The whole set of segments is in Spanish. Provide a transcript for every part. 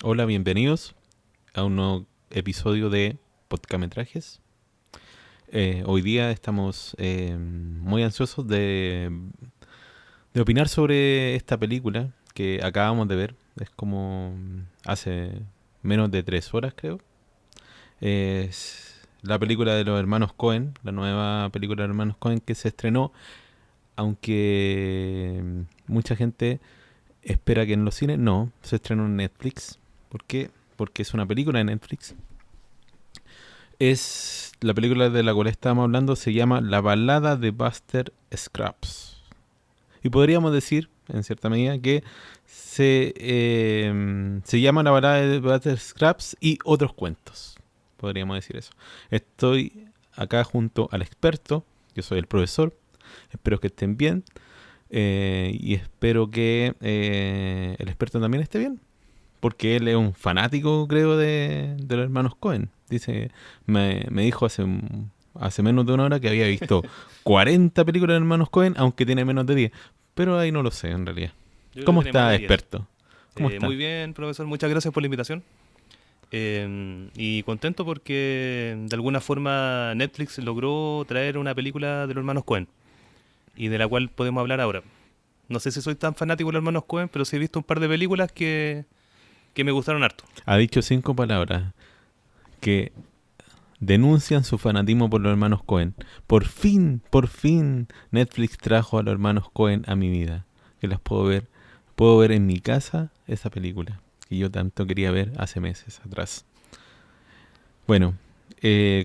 Hola, bienvenidos a un nuevo episodio de Podcametrajes. Hoy día estamos muy ansiosos de opinar sobre esta película que acabamos de ver. Es como hace menos de 3 horas, creo. Es la película de los hermanos Cohen, la nueva película de los hermanos Cohen que se estrenó, aunque mucha gente espera que en los cines. No, se estrenó en Netflix. ¿Por qué? Porque es una película de Netflix. Es la película de la cual estábamos hablando, se llama La balada de Buster Scruggs. Y podríamos decir, en cierta medida, que se llama La balada de Buster Scruggs y otros cuentos. Podríamos decir eso. Estoy acá junto al experto, yo soy el profesor. Espero que estén bien. Y espero que el experto también esté bien. Porque él es un fanático, creo, de los hermanos Cohen. Dice, me dijo hace menos de una hora que había visto 40 películas de hermanos Cohen, aunque tiene menos de 10. Pero ahí no lo sé, en realidad. Yo creo que ¿Cómo tiene más está, de 10. experto? ¿Cómo está? Muy bien, profesor, muchas gracias por la invitación. Y contento porque de alguna forma Netflix logró traer una película de los hermanos Cohen y de la cual podemos hablar ahora. No sé si soy tan fanático de los hermanos Cohen, pero sí he visto un par de películas que me gustaron harto. Ha dicho 5 palabras que denuncian su fanatismo por los hermanos Cohen. Por fin, Netflix trajo a los hermanos Cohen a mi vida. Que las puedo ver. Puedo ver en mi casa esa película que yo tanto quería ver hace meses atrás. Bueno,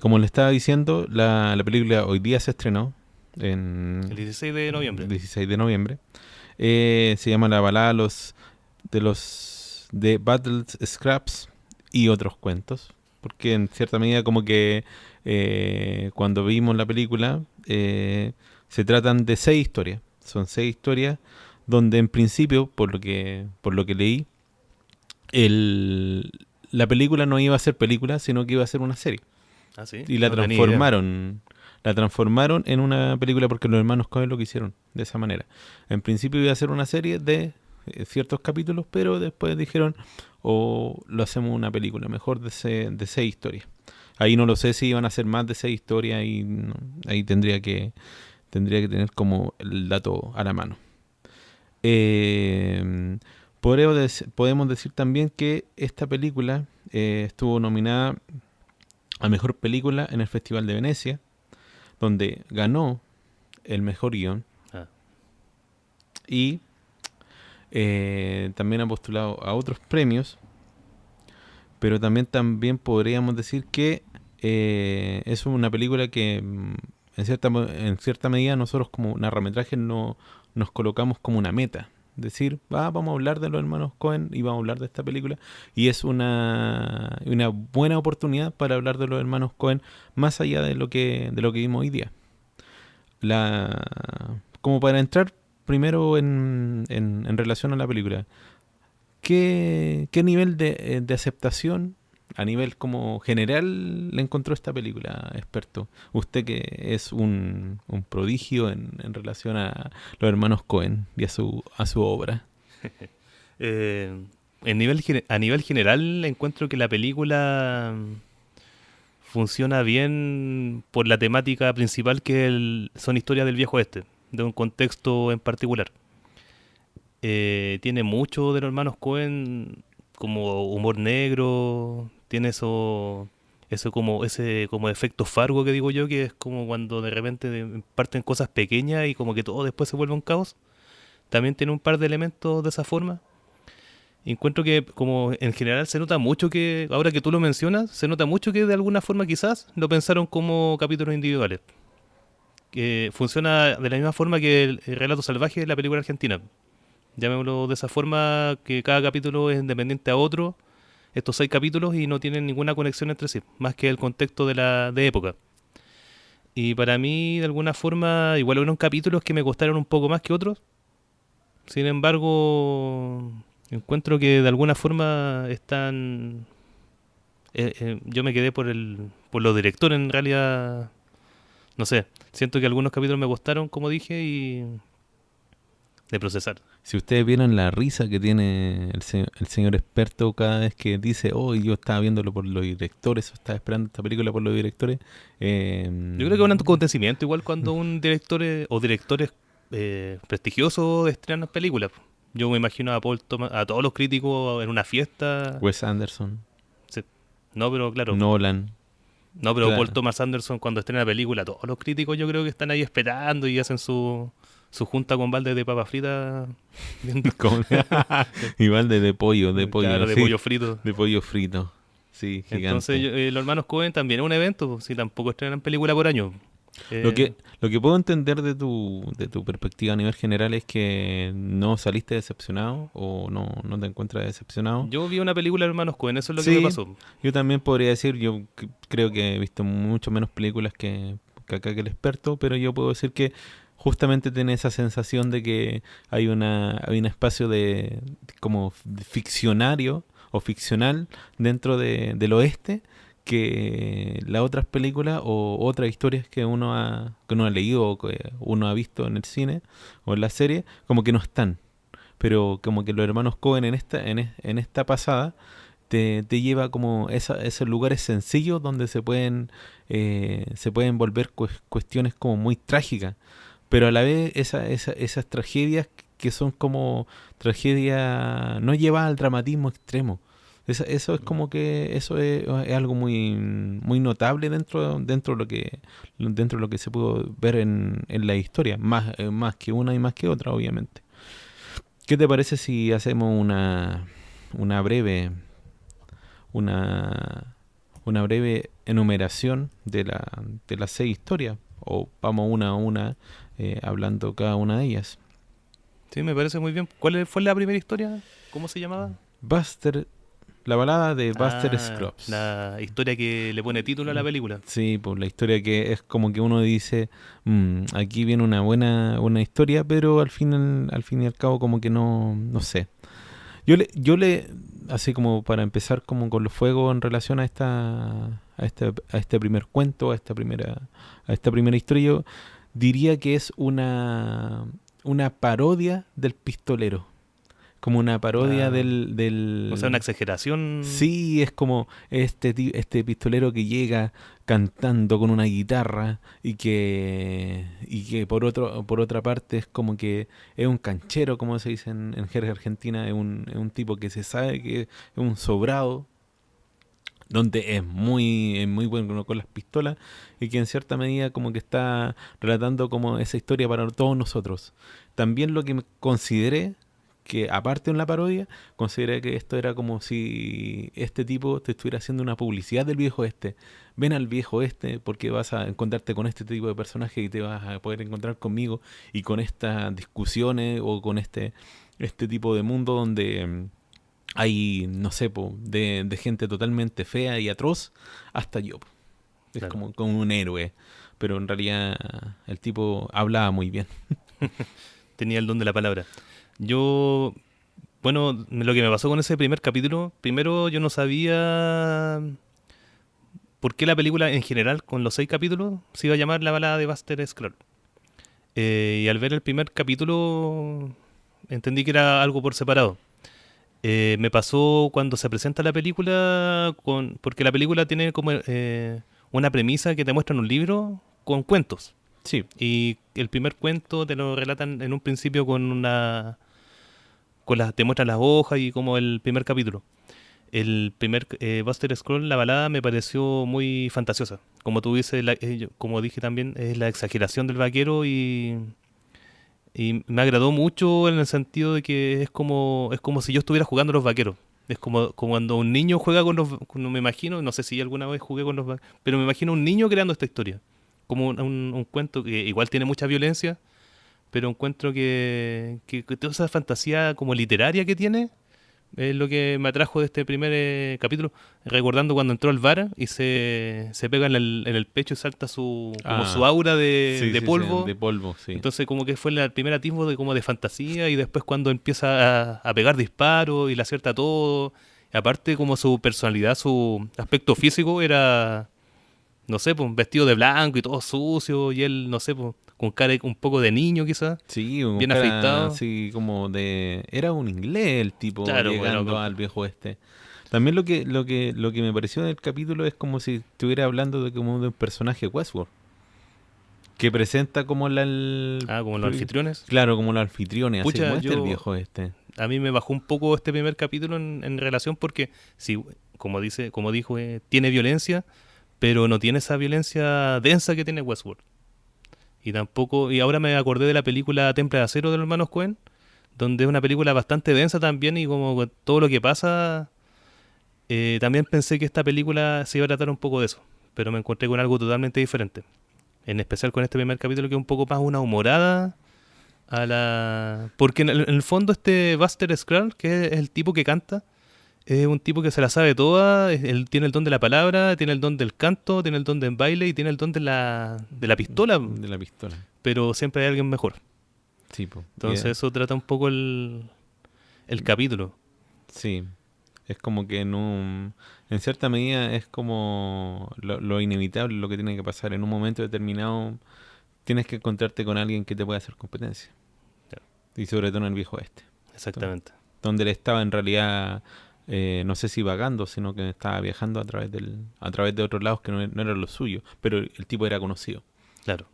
como le estaba diciendo, la película hoy día se estrenó El en 16 de el noviembre. 16 de noviembre. Se llama La balada de Battles Scraps y otros cuentos. Porque en cierta medida como que cuando vimos la película se tratan de 6 historias. Son 6 historias donde en principio, por lo que leí, el, la película no iba a ser película, sino que iba a ser una serie. Ah, sí, Y no tenía idea. la transformaron en una película porque los hermanos Coen lo quisieron de esa manera. En principio iba a ser una serie de ciertos capítulos, pero después dijeron, o lo hacemos una película, mejor de 6 historias. Ahí no lo sé si iban a ser más de 6 historias y ahí tendría que tener como el dato a la mano. Eh, podemos decir también que esta película estuvo nominada a Mejor Película en el Festival de Venecia, donde ganó el mejor guión Ah, y también ha postulado a otros premios, pero también podríamos decir que es una película que en cierta medida nosotros como narrametrajes no, nos colocamos como una meta. Decir, vamos a hablar de los hermanos Cohen y vamos a hablar de esta película. Y es una buena oportunidad para hablar de los hermanos Cohen más allá de lo que vimos hoy día. Como para entrar primero en relación a la película, ¿qué nivel de aceptación a nivel como general le encontró esta película, experto? Usted que es un prodigio en relación a los hermanos Cohen y a su obra. eh, a nivel general encuentro que la película funciona bien por la temática principal que son historias del viejo oeste, de un contexto en particular. Tiene mucho de los hermanos Cohen como humor negro, tiene ese como efecto Fargo que digo yo, que es como cuando de repente parten cosas pequeñas y como que todo después se vuelve un caos. También tiene un par de elementos de esa forma. Y encuentro que como en general se nota mucho que, ahora que tú lo mencionas, se nota mucho que de alguna forma quizás lo pensaron como capítulos individuales. Que funciona de la misma forma que el Relato Salvaje de la película argentina. Llamémoslo de esa forma, que cada capítulo es independiente a otro, estos 6 capítulos, y no tienen ninguna conexión entre sí, más que el contexto de época. Y para mí, de alguna forma, igual hubieron capítulos que me costaron un poco más que otros. Sin embargo, encuentro que de alguna forma están... yo me quedé por los directores en realidad. No sé, siento que algunos capítulos me costaron, como dije, y de procesar. Si ustedes vieran la risa que tiene el señor experto cada vez que dice, oh, yo estaba viéndolo por los directores, o estaba esperando esta película por los directores. Yo creo que es un acontecimiento igual cuando un director o directores prestigiosos estrenan películas. Yo me imagino a Paul Thomas, a todos los críticos en una fiesta. Wes Anderson, Sí. No, pero claro. Nolan. No, pero Claro. Paul Thomas Anderson cuando estrena la película, todos los críticos yo creo que están ahí esperando y hacen su junta con balde de papas fritas. Viendo, Como- Igual de pollo, de pollo, claro, de sí, pollo frito. de pollo frito. Sí, Entonces, gigante. los hermanos Coen también es un evento, pues, si tampoco estrenan película por año. Lo Eh, que, lo que puedo entender de tu perspectiva a nivel general es que no saliste decepcionado o no te encuentras decepcionado. yo vi una película de hermanos Coen, eso es lo que me Sí, pasó. yo también podría decir, creo que he visto mucho menos películas que acá que el experto, pero yo puedo decir que justamente tiene esa sensación de que hay un espacio de como ficcionario o ficcional dentro del oeste que las otras películas o otras historias que uno ha leído o que uno ha visto en el cine o en la serie, como que no están. Pero como que los hermanos Coen en esta pasada te lleva como esos lugares sencillos donde se pueden volver cuestiones como muy trágicas, pero a la vez esas tragedias que son como tragedias no llevadas al dramatismo extremo. Eso es como que eso es algo muy notable dentro de lo que se pudo ver en la historia, más que una y más que otra, obviamente. ¿Qué te parece si hacemos una breve una, una breve enumeración de las 6 historias? O vamos una a una hablando cada una de ellas. Sí, me parece muy bien. ¿Cuál fue la primera historia? ¿Cómo se llamaba? Buster, la balada de Buster Scruggs. La historia que le pone título a la película. Sí, pues la historia que es como que uno dice, aquí viene una historia, pero al fin y al cabo como que no sé. Así como para empezar como con los fuegos en relación a este primer cuento, a esta primera historia, yo diría que es una parodia del pistolero. Como una parodia Ah, del, o sea, una del, exageración. Sí, es como este pistolero que llega cantando con una guitarra y que por otra parte es como que es un canchero, como se dice en jerga argentina, es un tipo que se sabe que es un sobrado, donde es muy bueno con las pistolas y que en cierta medida como que está relatando como esa historia para todos nosotros. También lo que consideré, que aparte de la parodia, consideré que esto era como si este tipo te estuviera haciendo una publicidad del viejo este. Ven al viejo este porque vas a encontrarte con este tipo de personaje y te vas a poder encontrar conmigo y con estas discusiones o con este tipo de mundo donde hay, no sé, de gente totalmente fea y atroz hasta yo. Es Claro. como un héroe, pero en realidad el tipo hablaba muy bien. Tenía el don de la palabra. Yo, bueno, lo que me pasó con ese primer capítulo, primero yo no sabía por qué la película en general, con los 6 capítulos, se iba a llamar La balada de Buster Scruggs. Y al ver el primer capítulo, entendí que era algo por separado. Me pasó cuando se presenta la película, porque la película tiene como una premisa que te muestra en un libro con cuentos. Sí, Y el primer cuento te lo relatan en un principio te muestran las hojas y como el primer capítulo. El primer Buster Scroll, la balada, me pareció muy fantasiosa. Como tú dices, como dije también, es la exageración del vaquero y me agradó mucho en el sentido de que es como si yo estuviera jugando a los vaqueros. Es como cuando un niño juega me imagino, no sé si alguna vez jugué con los vaqueros, pero me imagino un niño creando esta historia. Como un cuento que igual tiene mucha violencia, pero encuentro que toda esa fantasía como literaria que tiene es lo que me atrajo de este primer capítulo, recordando cuando entró al bar y se pega en el pecho y salta como su ah, aura de, sí, de sí, sí, polvo. de polvo, sí. Entonces como que fue el primer atisbo como de fantasía y después cuando empieza a pegar disparos y le acierta todo. Y aparte como su personalidad, su aspecto físico era, no sé, pues vestido de blanco y todo sucio y él, no sé, pues con cara un poco de niño quizás, Sí, un bien cara afeitado. así como de... Era un inglés el tipo Claro, bueno, llegando al viejo oeste. También lo que me pareció del capítulo es como si estuviera hablando de como de un personaje Westworld. Que presenta como como los anfitriones. claro, como los anfitriones, así Pucha, como el viejo este. a mí me bajó un poco este primer capítulo en relación porque, sí, como dijo, tiene violencia, pero no tiene esa violencia densa que tiene Westworld. Y tampoco, y ahora me acordé de la película Temple de Acero de los hermanos Coen, donde es una película bastante densa también y como todo lo que pasa, también pensé que esta película se iba a tratar un poco de eso, pero me encontré con algo totalmente diferente. En especial con este primer capítulo que es un poco más una humorada a la... Porque en el fondo este Buster Scruggs, que es el tipo que canta, es un tipo que se la sabe toda, él tiene el don de la palabra, tiene el don del canto, tiene el don del baile y tiene el don de la pistola, De la pistola. pero siempre hay alguien mejor. Sí, po. Entonces eso trata un poco el capítulo. Sí. Es como que en cierta medida es como lo inevitable, lo que tiene que pasar. En un momento determinado tienes que encontrarte con alguien que te pueda hacer competencia. Claro. Y sobre todo en el viejo oeste. Exactamente. Donde él estaba en realidad, no sé si vagando, sino que estaba viajando a través de otros lados que no era lo suyo. Pero el tipo era conocido. Claro.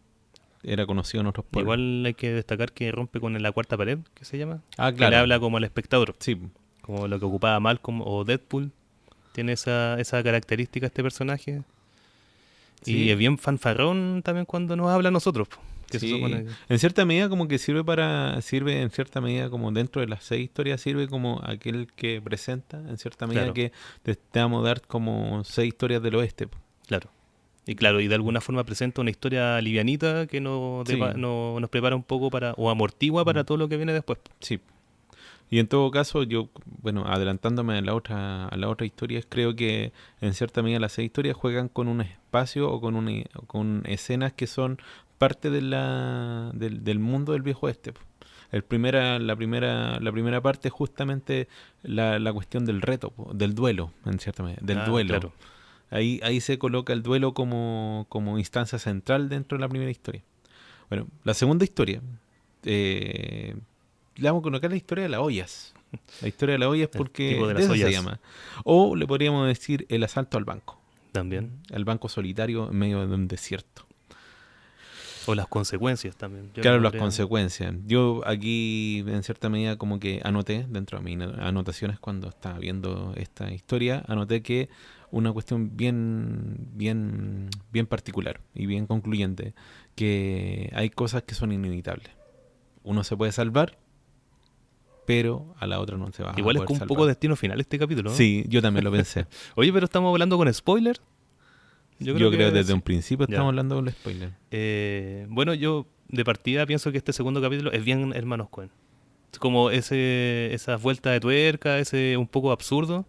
Era conocido en otros pueblos. Igual hay que destacar que rompe con la cuarta pared, que se llama. Ah, Que le claro. habla como al espectador. Sí, Como lo que ocupaba Malcolm o Deadpool. Tiene esa característica este personaje. Y sí. es bien fanfarrón también cuando nos habla a nosotros. Que se Sí, supone en cierta medida como que sirve en cierta medida como dentro de las 6 historias, sirve como aquel que presenta, en cierta medida Claro. que te vamos a dar como 6 historias del oeste. Po. Claro. Y claro, y de alguna forma presenta una historia livianita que Sí, nos prepara un poco o amortigua para todo lo que viene después. sí. Y en todo caso, yo, bueno, adelantándome a la otra historia, creo que en cierta medida las 6 historias juegan con un espacio o con escenas que son parte del mundo del viejo oeste. Po. La primera parte es justamente la cuestión del reto, po, del duelo, en cierta medida, del duelo. Claro. Ahí se coloca el duelo como instancia central dentro de la primera historia. Bueno, la segunda historia, le vamos a colocar la historia de las ollas. La historia de las ollas El porque tipo de de las eso se ollas. llama. O le podríamos decir el asalto al banco. También. El banco solitario en medio de un desierto. O las consecuencias también. Yo Claro, le las pondría- consecuencias. Yo aquí en cierta medida como que anoté dentro de mis anotaciones cuando estaba viendo esta historia, anoté que una cuestión bien particular y bien concluyente, que hay cosas que son inevitables. Uno se puede salvar, pero a la otra no se va a Igual es poder como un salvar. poco destino final este capítulo, ¿no? Sí, yo también lo pensé. Oye, pero estamos hablando con spoiler. Yo creo que desde sí. un principio Ya. estamos hablando con el spoiler. Bueno, yo de partida pienso que este segundo capítulo es bien Hermanos Coen. Es como esa vuelta de tuerca, ese un poco absurdo,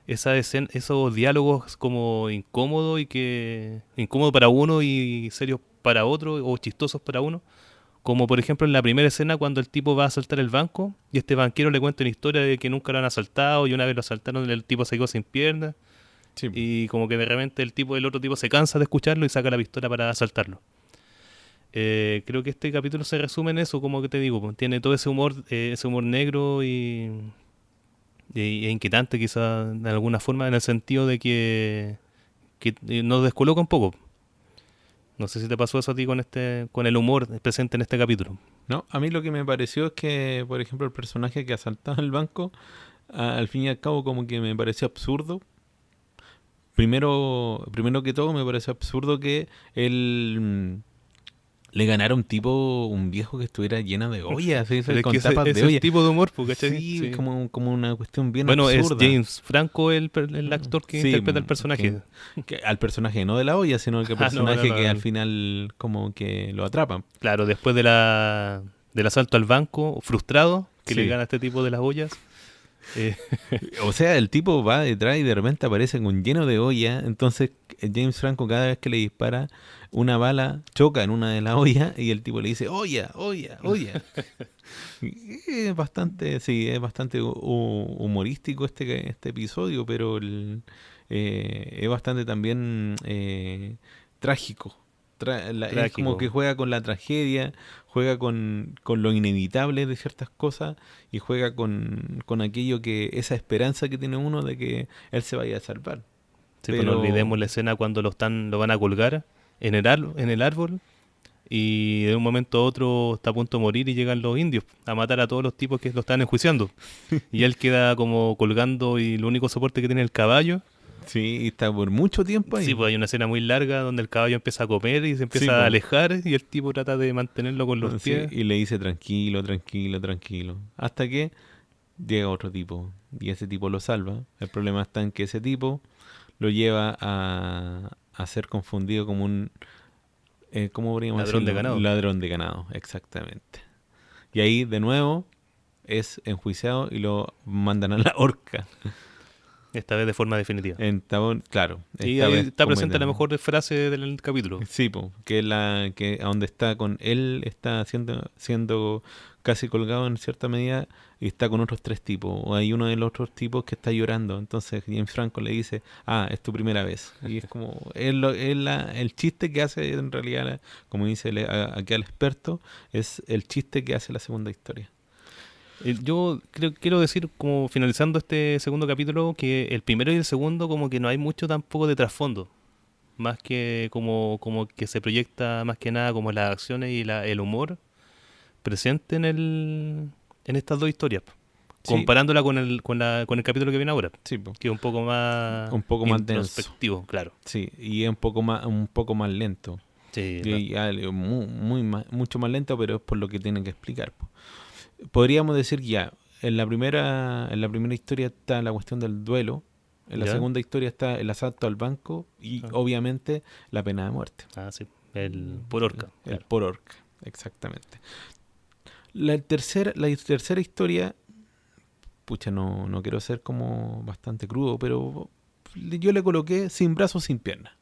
esos diálogos como incómodo para uno y serios para otro o chistosos para uno. Como por ejemplo en la primera escena cuando el tipo va a asaltar el banco y este banquero le cuenta una historia de que nunca lo han asaltado y una vez lo asaltaron el tipo se quedó sin piernas Sí, y como que de repente el otro tipo se cansa de escucharlo y saca la pistola para asaltarlo. Creo que este capítulo se resume en eso, como que te digo, pues, tiene todo ese humor negro e inquietante quizá de alguna forma en el sentido de que nos descoloca un poco. No sé si te pasó eso a ti con el humor presente en este capítulo. no, a mí lo que me pareció es que, por ejemplo, el personaje que asaltaba el banco, al fin y al cabo como que me pareció absurdo. Primero que todo me pareció absurdo que él le ganara un viejo que estuviera llena de ollas, ¿sí? Pero es Con que tapas es de el olla. tipo de humor, pues, ¿cachai? Sí, Sí. como una cuestión bien Bueno, es absurda. James Franco el actor que Sí, interpreta el personaje. al personaje no de la olla, sino que al personaje No. que al final como que lo atrapan. Claro, después del asalto al banco, frustrado, que le Sí. gana a este tipo de las ollas. eh, O sea, el tipo va detrás y de repente aparece con lleno de olla. Entonces, James Franco, cada vez que le dispara, una bala choca en una de las ollas y el tipo le dice: olla, olla, olla. Y es bastante humorístico este episodio, pero es bastante también trágico. es como Trágico. que juega con la tragedia, juega con lo inevitable de ciertas cosas y juega con aquello que, esa esperanza que tiene uno de que él se vaya a salvar. Sí, pues no Pero olvidemos la escena cuando lo van a colgar en el árbol y de un momento a otro está a punto de morir y llegan los indios a matar a todos los tipos que lo están enjuiciando. Y él queda como colgando y el único soporte que tiene es el caballo. sí, y está por mucho tiempo Sí, ahí. pues hay una escena muy larga donde el caballo empieza a comer y se Sí, empieza a po. alejar y el tipo trata de mantenerlo con los Sí, pies. y le dice tranquilo, tranquilo, tranquilo. Hasta que llega otro tipo y ese tipo lo salva. El problema está en que ese tipo lo lleva a ser confundido como un, ¿cómo podríamos Ladrón de decirlo? ganado. Ladrón de ganado, exactamente. Y ahí de nuevo es enjuiciado y lo mandan a la horca. Esta vez de forma definitiva. Claro, Y esta ahí vez está presente la mejor frase del capítulo. sí, po, que es la que a donde está con él está siendo casi colgado en cierta medida y está con otros tres tipos. O hay uno de los otros tipos que está llorando. Entonces James Franco le dice, es tu primera vez. Y es como el chiste que hace en realidad, como dice aquí al experto, es el chiste que hace la segunda historia. Yo quiero decir, como finalizando este segundo capítulo, que el primero y el segundo como que no hay mucho tampoco de trasfondo. Más que como que se proyecta más que nada como las acciones y el humor presente en estas dos historias, po. Sí, Comparándola con el capítulo que viene ahora, sí, po, que es un poco más un poco más denso. introspectivo, claro. Sí, y es un poco más lento. Sí, Mucho más lento, pero es por lo que tienen que explicar, po. Podríamos decir ya, en la primera historia está la cuestión del duelo, en la ¿ya? segunda historia está el asalto al banco y Ah, obviamente la pena de muerte. sí, el por orca, El claro. por orca, exactamente. La tercera historia, pucha, no quiero ser como bastante crudo, pero yo le coloqué sin brazos, sin piernas,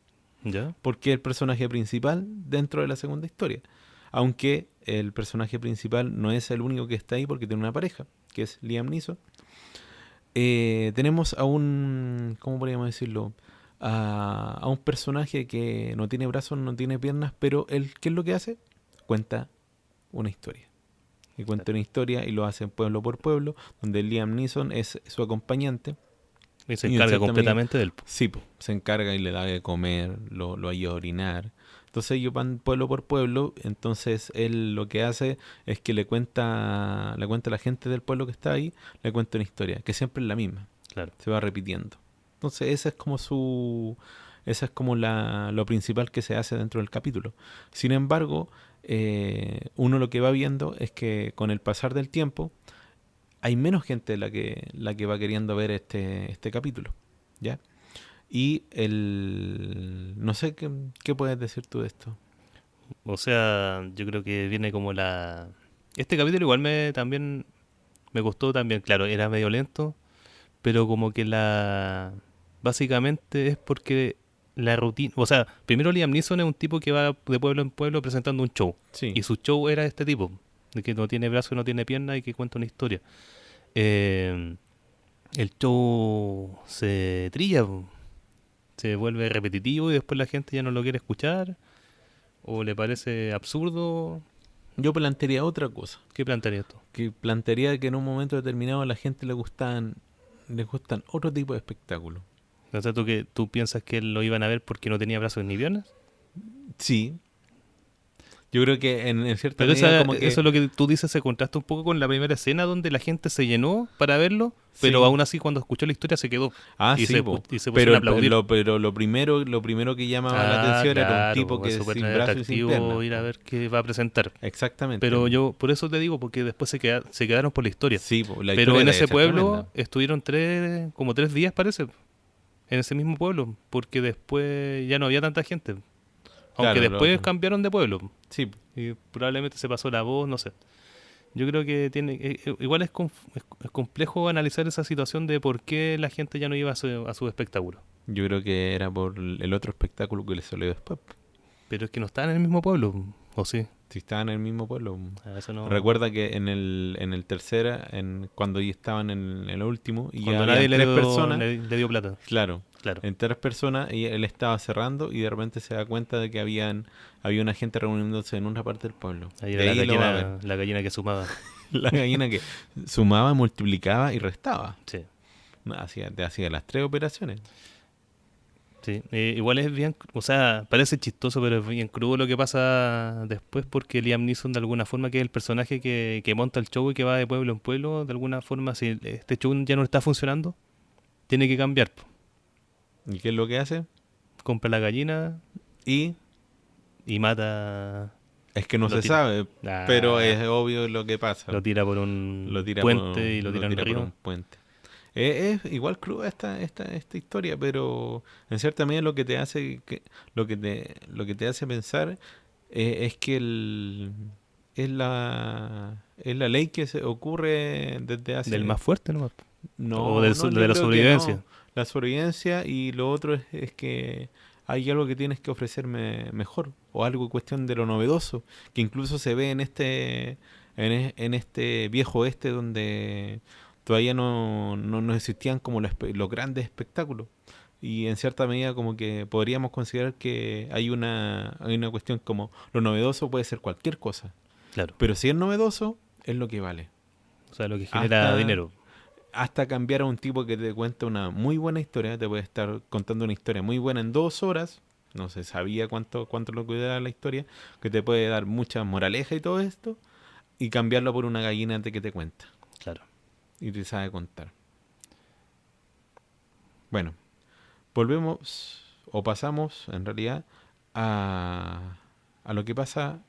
¿Ya? porque es el personaje principal dentro de la segunda historia. Aunque el personaje principal no es el único que está ahí porque tiene una pareja, que es Liam Neeson. Tenemos a un, ¿cómo podríamos decirlo? A un personaje que no tiene brazos, no tiene piernas, pero él, ¿qué es lo que hace? Cuenta una historia. Y cuenta una historia y lo hace pueblo por pueblo, donde Liam Neeson es su acompañante. Y se Y en encarga cierta medida, completamente del... sí, po, se encarga y le da de comer, lo ayuda a orinar. Entonces ellos van pueblo por pueblo, entonces él lo que hace es que le cuenta a la gente del pueblo que está ahí, le cuenta una historia, que siempre es la misma, Claro. se va repitiendo. Entonces esa es como lo principal que se hace dentro del capítulo. Sin embargo, uno lo que va viendo es que con el pasar del tiempo hay menos gente la que va queriendo ver este capítulo, ¿ya? Y no sé qué puedes decir tú de esto. O sea, yo creo que viene como la... Este capítulo igual también me gustó también, claro, era medio lento, pero como que básicamente es porque la rutina... O sea, primero Liam Neeson es un tipo que va de pueblo en pueblo presentando un show. Sí, Y su show era este tipo, de que no tiene brazos, no tiene piernas y que cuenta una historia. Eh, el show se trilla, po. Se vuelve repetitivo y después la gente ya no lo quiere escuchar o le parece absurdo. yo plantearía otra cosa, ¿Qué plantearía esto? que plantearía que en un momento determinado a la gente le gustan otro tipo de espectáculos. O sea, tú piensas que lo iban a ver porque no tenía brazos ni piernas. Sí, yo creo que en cierta Pero medida como eso que es lo que tú dices, se contrasta un poco con la primera escena donde la gente se llenó para verlo, pero sí. aún así cuando escuchó la historia se quedó y Sí, po. y se pusieron Pero, a aplaudir. lo primero que llamaba la atención era un tipo Claro, es que súper sin brazos y sin atractivo piernas, ir a po. ver qué va a presentar. Exactamente, Pero po. yo, por eso te digo, porque después se quedaron por la historia. Sí, po, la Pero historia en debe ese ser pueblo tremenda. estuvieron como 3 días, parece, en ese mismo pueblo, porque después ya no había tanta gente. Aunque Claro, después cambiaron de pueblo sí, po. y probablemente se pasó la voz, no sé. Yo creo que igual es complejo analizar esa situación de por qué la gente ya no iba a su espectáculo. Yo creo que era por el otro espectáculo que le salió después, po. Pero es que no estaban en el mismo pueblo, ¿o sí? Si estaban en el mismo pueblo. Eso no... Recuerda que en el tercero, cuando ellos estaban en el último, y Cuando había nadie tres personas, le dio plata. claro, Claro. en tres personas, y él estaba cerrando y de repente se da cuenta de que había una gente reuniéndose en una parte del pueblo. Ahí De era ahí lo va a ver. la gallina que sumaba. La gallina que sumaba, multiplicaba y restaba. Sí. Hacía las tres operaciones. Sí, igual es bien, o sea, parece chistoso, pero es bien crudo lo que pasa después porque Liam Neeson de alguna forma, que es el personaje que monta el show y que va de pueblo en pueblo, de alguna forma, si este show ya no está funcionando, tiene que cambiar, po. ¿Y qué es lo que hace? Compra la gallina Y y mata, es que no lo se tira. sabe, pero es Ah, obvio lo que pasa. lo tira por Lo un tira puente y lo tira al por río. un puente. Es igual cruda esta historia, pero en cierta medida lo que te hace lo que te hace pensar es que es la ley que se ocurre desde Del hace. más fuerte nomás, po. O No, no, yo de la creo que sobrevivencia. no. La sobrevivencia, y lo otro es que hay algo que tienes que ofrecerme mejor, o algo cuestión de lo novedoso, que incluso se ve en este viejo oeste donde todavía no existían como los grandes espectáculos. Y en cierta medida como que podríamos considerar que hay una cuestión como lo novedoso puede ser cualquier cosa, Claro, pero si es novedoso es lo que vale. o sea, lo que genera Hasta dinero. hasta cambiar a un tipo que te cuenta una muy buena historia, te puede estar contando una historia muy buena en 2 horas, no se sabía cuánto lo que era la historia, que te puede dar mucha moraleja y todo esto, y cambiarlo por una gallina que te cuenta, Claro. y te sabe contar. Bueno, volvemos, o pasamos en realidad, a lo que pasa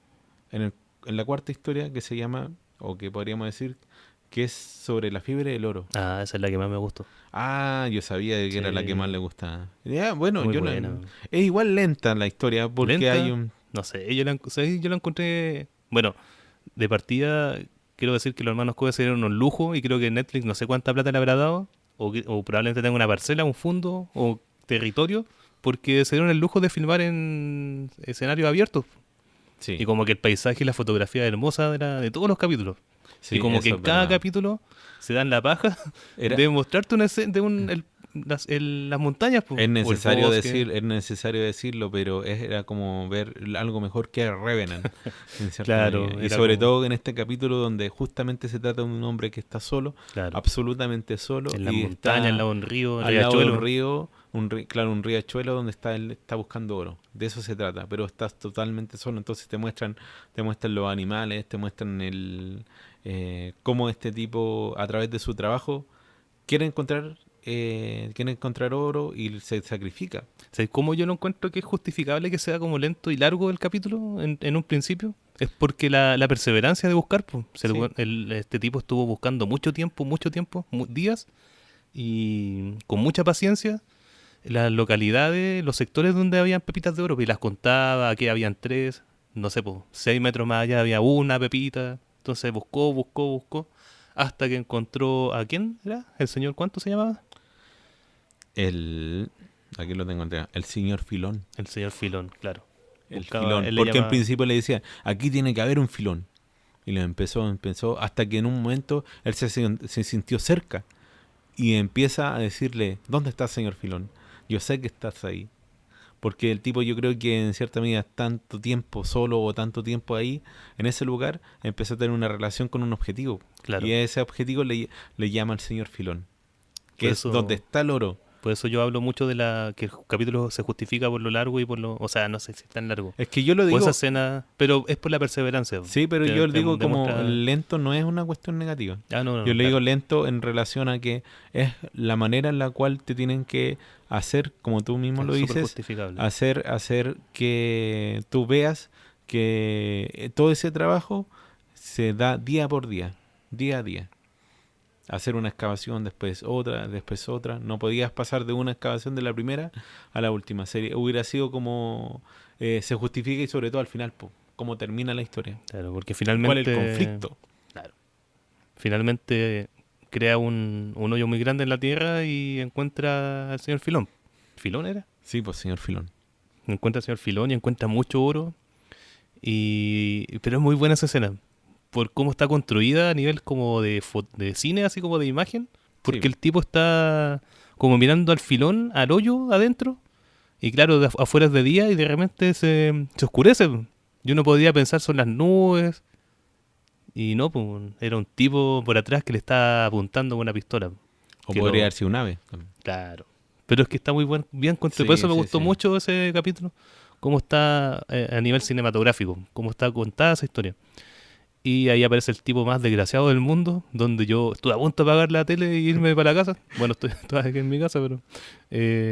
en la cuarta historia que se llama, o que podríamos decir, que es sobre la fiebre del oro. Ah, esa es la que más me gustó. Ah, yo sabía de que era la que más Sí, le gustaba. Ya, bueno, muy yo no, buena. es igual lenta la historia porque hay Lenta, un. no sé, o sea, yo la encontré, bueno, de partida, quiero decir que los hermanos Coen se dieron un lujo y creo que Netflix no sé cuánta plata le habrá dado, o probablemente tenga una parcela, un fondo o territorio, porque se dieron el lujo de filmar en escenarios abiertos. Y Sí, como que el paisaje y la fotografía hermosa de todos los capítulos. Y sí, como que eso en es cada verdad. capítulo se dan la paja Era, de mostrarte una escena de las montañas, po, o el bosque. es necesario decirlo, pero era como ver algo mejor que Revenant, en cierta medida. Claro, Y era sobre como, todo en este capítulo donde justamente se trata de un hombre que está solo, claro, absolutamente solo, en las y montañas, al está lado de un río, al lado de un riachuelo. río, claro, un riachuelo donde él está buscando oro. De eso se trata, pero estás totalmente solo, entonces te muestran los animales, te muestran cómo este tipo, a través de su trabajo, quiere encontrar oro y se sacrifica. ¿Sabes cómo yo no encuentro que es justificable que sea como lento y largo el capítulo en un principio? Es porque la perseverancia de buscar, pues. Si Sí, este tipo estuvo buscando mucho tiempo, días, y con mucha paciencia, las localidades, los sectores donde habían pepitas de oro, pues, y las contaba, aquí habían tres, no sé, pues, 6 metros más allá había una pepita. Entonces buscó, hasta que encontró a quién era, el señor, ¿cuánto se llamaba? el, aquí lo tengo, el señor Filón. El señor Filón, claro. El Buscaba, filón, él le porque en llamaba, principio le decía, aquí tiene que haber un filón. Y lo empezó, hasta que en un momento él se sintió cerca y empieza a decirle, ¿dónde está señor Filón? Yo sé que estás ahí. Porque el tipo, yo creo que en cierta medida tanto tiempo solo o tanto tiempo ahí, en ese lugar, empezó a tener una relación con un objetivo. Y claro. a ese objetivo le llama el señor Filón, Por que es donde eso, está el oro. por eso yo hablo mucho de que el capítulo se justifica por lo largo y por lo, o sea, no sé si es tan largo. Es que yo lo Por esa digo, escena, pero es por la perseverancia. sí, pero yo lo digo como Demuestra, lento no es una cuestión negativa. Yo no, le digo claro, lento en relación a que es la manera en la cual te tienen que hacer, como tú mismo lo es súper dices, justificable. hacer que tú veas que todo ese trabajo se da día por día a día. Hacer una excavación, después otra. No podías pasar de una excavación de la primera a la última. Hubiera sido como se justifica, y sobre todo al final, cómo termina la historia. Claro, porque ¿Cuál es el finalmente, conflicto? claro, finalmente crea un hoyo muy grande en la tierra y encuentra al señor Filón. ¿Filón era? Sí, pues señor Filón. Encuentra al señor Filón y encuentra mucho oro. Pero es muy buena esa escena. Por cómo está construida a nivel como de cine, así como de imagen. Sí, Porque el tipo está como mirando al filón, al hoyo adentro. Y claro, afuera es de día y de repente se oscurece. Yo no podía pensar son las nubes. Y no, pues, era un tipo por atrás que le está apuntando con una pistola. o Que podría lo, haber sido un ave también. claro. Pero es que está muy bien construido. Por eso Sí, me sí, gustó sí. mucho ese capítulo. Cómo está a nivel cinematográfico. Cómo está contada esa historia. Y ahí aparece el tipo más desgraciado del mundo, donde yo estuve a punto de apagar la tele e irme para la casa. Bueno, estoy todavía aquí en mi casa, pero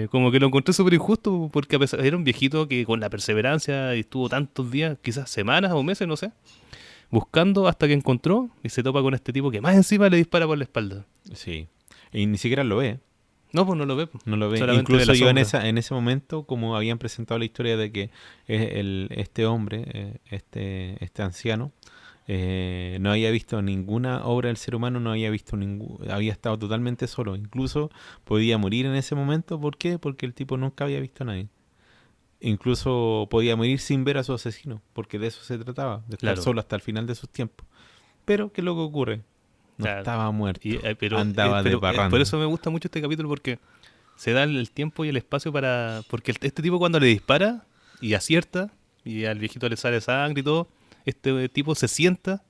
como que lo encontré súper injusto, porque a pesar, era un viejito que con la perseverancia y estuvo tantos días, quizás semanas o meses, no sé, buscando hasta que encontró y se topa con este tipo que más encima le dispara por la espalda. Sí. Y ni siquiera lo ve. No, pues no lo ve, pues, No lo ve. solamente ve Incluso la yo sombra. en ese momento, como habían presentado la historia de que este hombre, este anciano, no había visto ninguna obra del ser humano, no había visto había estado totalmente solo. Incluso podía morir en ese momento. ¿Por qué? Porque el tipo nunca había visto a nadie. Incluso podía morir sin ver a su asesino, porque de eso se trataba, de estar Claro, solo hasta el final de sus tiempos. Pero, ¿qué es lo que ocurre? No claro. estaba Y, muerto, andaba de por parranda. eso me gusta mucho este capítulo, porque se da el tiempo y el espacio para... Porque este tipo cuando le dispara y acierta, y al viejito le sale sangre y todo, este tipo se sienta,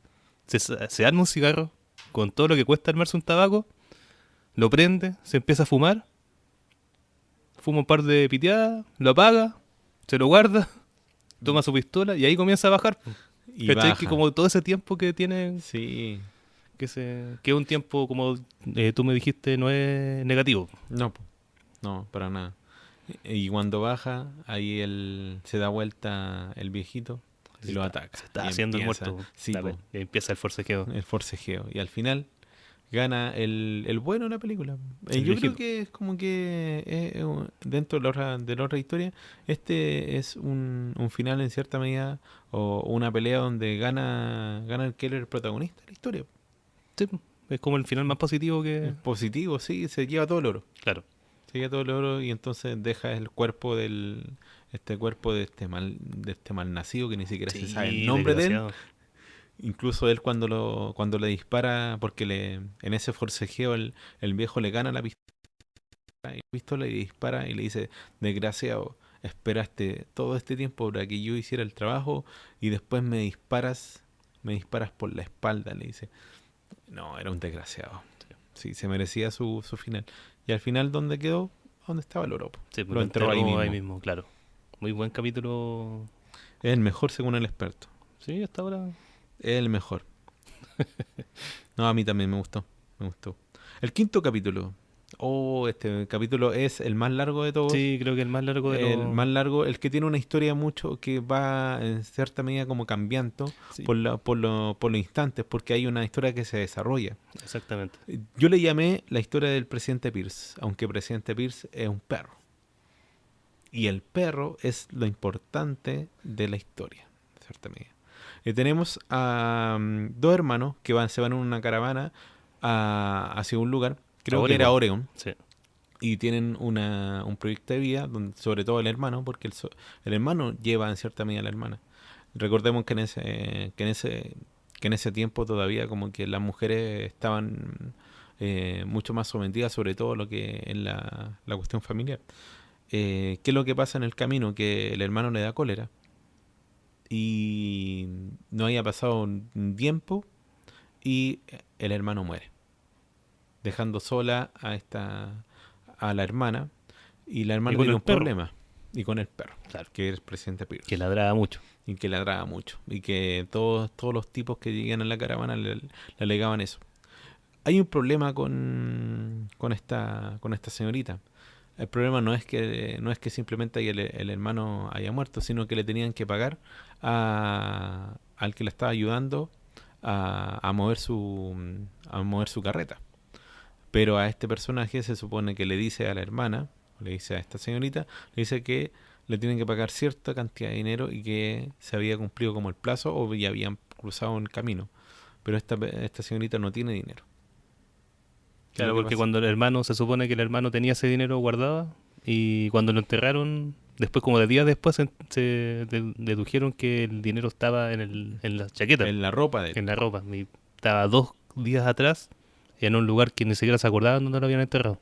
se arma un cigarro, con todo lo que cuesta armarse un tabaco, lo prende, se empieza a fumar, fuma un par de piteadas, lo apaga, se lo guarda, toma su pistola y ahí comienza a bajar. Y ¿Cachai? Que baja. como todo ese tiempo que tiene, Sí. que es un tiempo, como tú me dijiste, no es negativo. No, po, no, para nada. Y cuando baja, ahí se da vuelta el viejito y lo Se ataca. está Y haciendo el empieza, muerto. sí, po, Y ahí empieza el forcejeo. el forcejeo. Y al final gana el bueno de la película. El Yo creo viejito. que es como que dentro de la otra historia, este es un final en cierta medida o una pelea donde gana el Keller el protagonista de la historia. Sí, es como el final más positivo Es que... positivo, sí, se lleva todo el oro. Claro. Se lleva todo el oro y entonces deja el cuerpo este cuerpo de este mal nacido que ni siquiera se sabe el Sí, nombre de él. desgraciado. Incluso él cuando le dispara, porque en ese forcejeo el viejo le gana la pistola y le dispara y le dice, desgraciado, esperaste todo este tiempo para que yo hiciera el trabajo y después me disparas por la espalda, le dice. No, era un desgraciado. Sí, se merecía su final. Y al final, ¿dónde quedó? ¿Dónde estaba el oro? Sí, pues Lo lo enterró ahí enterró ahí mismo. mismo, claro. Muy buen capítulo. Es el mejor según el experto. Sí, hasta ahora. Es el mejor. No, a mí también me gustó. Me gustó. El quinto capítulo. Oh, este capítulo es el más largo de todos. Sí, creo que el más largo de El los... más largo, el que tiene una historia mucho que va en cierta medida como cambiando Sí, por los instantes, porque hay una historia que se desarrolla. exactamente. Yo le llamé la historia del presidente Pierce, aunque el presidente Pierce es un perro. Y el perro es lo importante de la historia, de cierta medida. Tenemos a dos hermanos que se van en una caravana hacia un lugar, A creo que era Oregon. Oregon, Sí. y tienen un proyecto de vida, sobre todo el hermano, porque el hermano lleva en cierta medida a la hermana. Recordemos que en ese tiempo todavía como que las mujeres estaban mucho más sometidas, sobre todo lo que en la cuestión familiar. ¿Qué es lo que pasa en el camino? Que el hermano le da cólera y no había pasado un tiempo y el hermano muere, dejando sola a la hermana y la Y hermana con tiene el un perro. problema y con el perro, Claro. que es el presidente Que Pierce ladraba mucho. y que ladraba mucho y que todos los tipos que llegan a la caravana le alegaban eso. Hay un problema con esta señorita. El problema no es que simplemente el hermano haya muerto, sino que le tenían que pagar al que la estaba ayudando a mover su carreta. Pero a este personaje se supone que le dice a la hermana, le dice a esta señorita, le dice que le tienen que pagar cierta cantidad de dinero y que se había cumplido como el plazo o ya habían cruzado el camino. Pero esta señorita no tiene dinero. ¿Qué es lo Claro, que porque pasa? cuando el hermano, se supone que el hermano tenía ese dinero guardado y cuando lo enterraron Después, como de días después, dedujeron que el dinero estaba en la chaqueta, En la ropa de él. en la ropa. Y estaba 2 días atrás, en un lugar que ni siquiera se acordaban donde lo habían enterrado.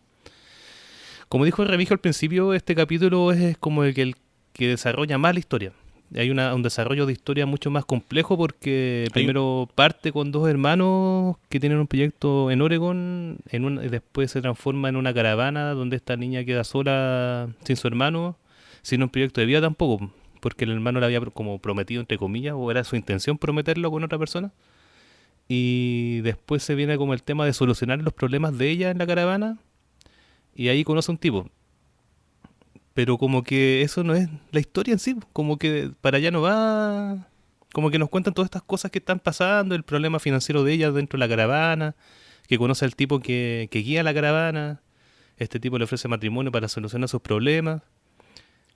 Como dijo el Remigio al principio, este capítulo es como el que desarrolla más la historia. Hay un desarrollo de historia mucho más complejo porque primero parte con dos hermanos que tienen un proyecto en Oregon y después se transforma en una caravana donde esta niña queda sola sin su hermano, sin un proyecto de vida tampoco, porque el hermano le había como prometido, entre comillas, o era su intención prometerlo con otra persona. Y después se viene como el tema de solucionar los problemas de ella en la caravana y ahí conoce a un tipo. Pero como que eso no es la historia en sí, como que para allá no va, como que nos cuentan todas estas cosas que están pasando, el problema financiero de ella dentro de la caravana, que conoce al tipo que guía la caravana, este tipo le ofrece matrimonio para solucionar sus problemas,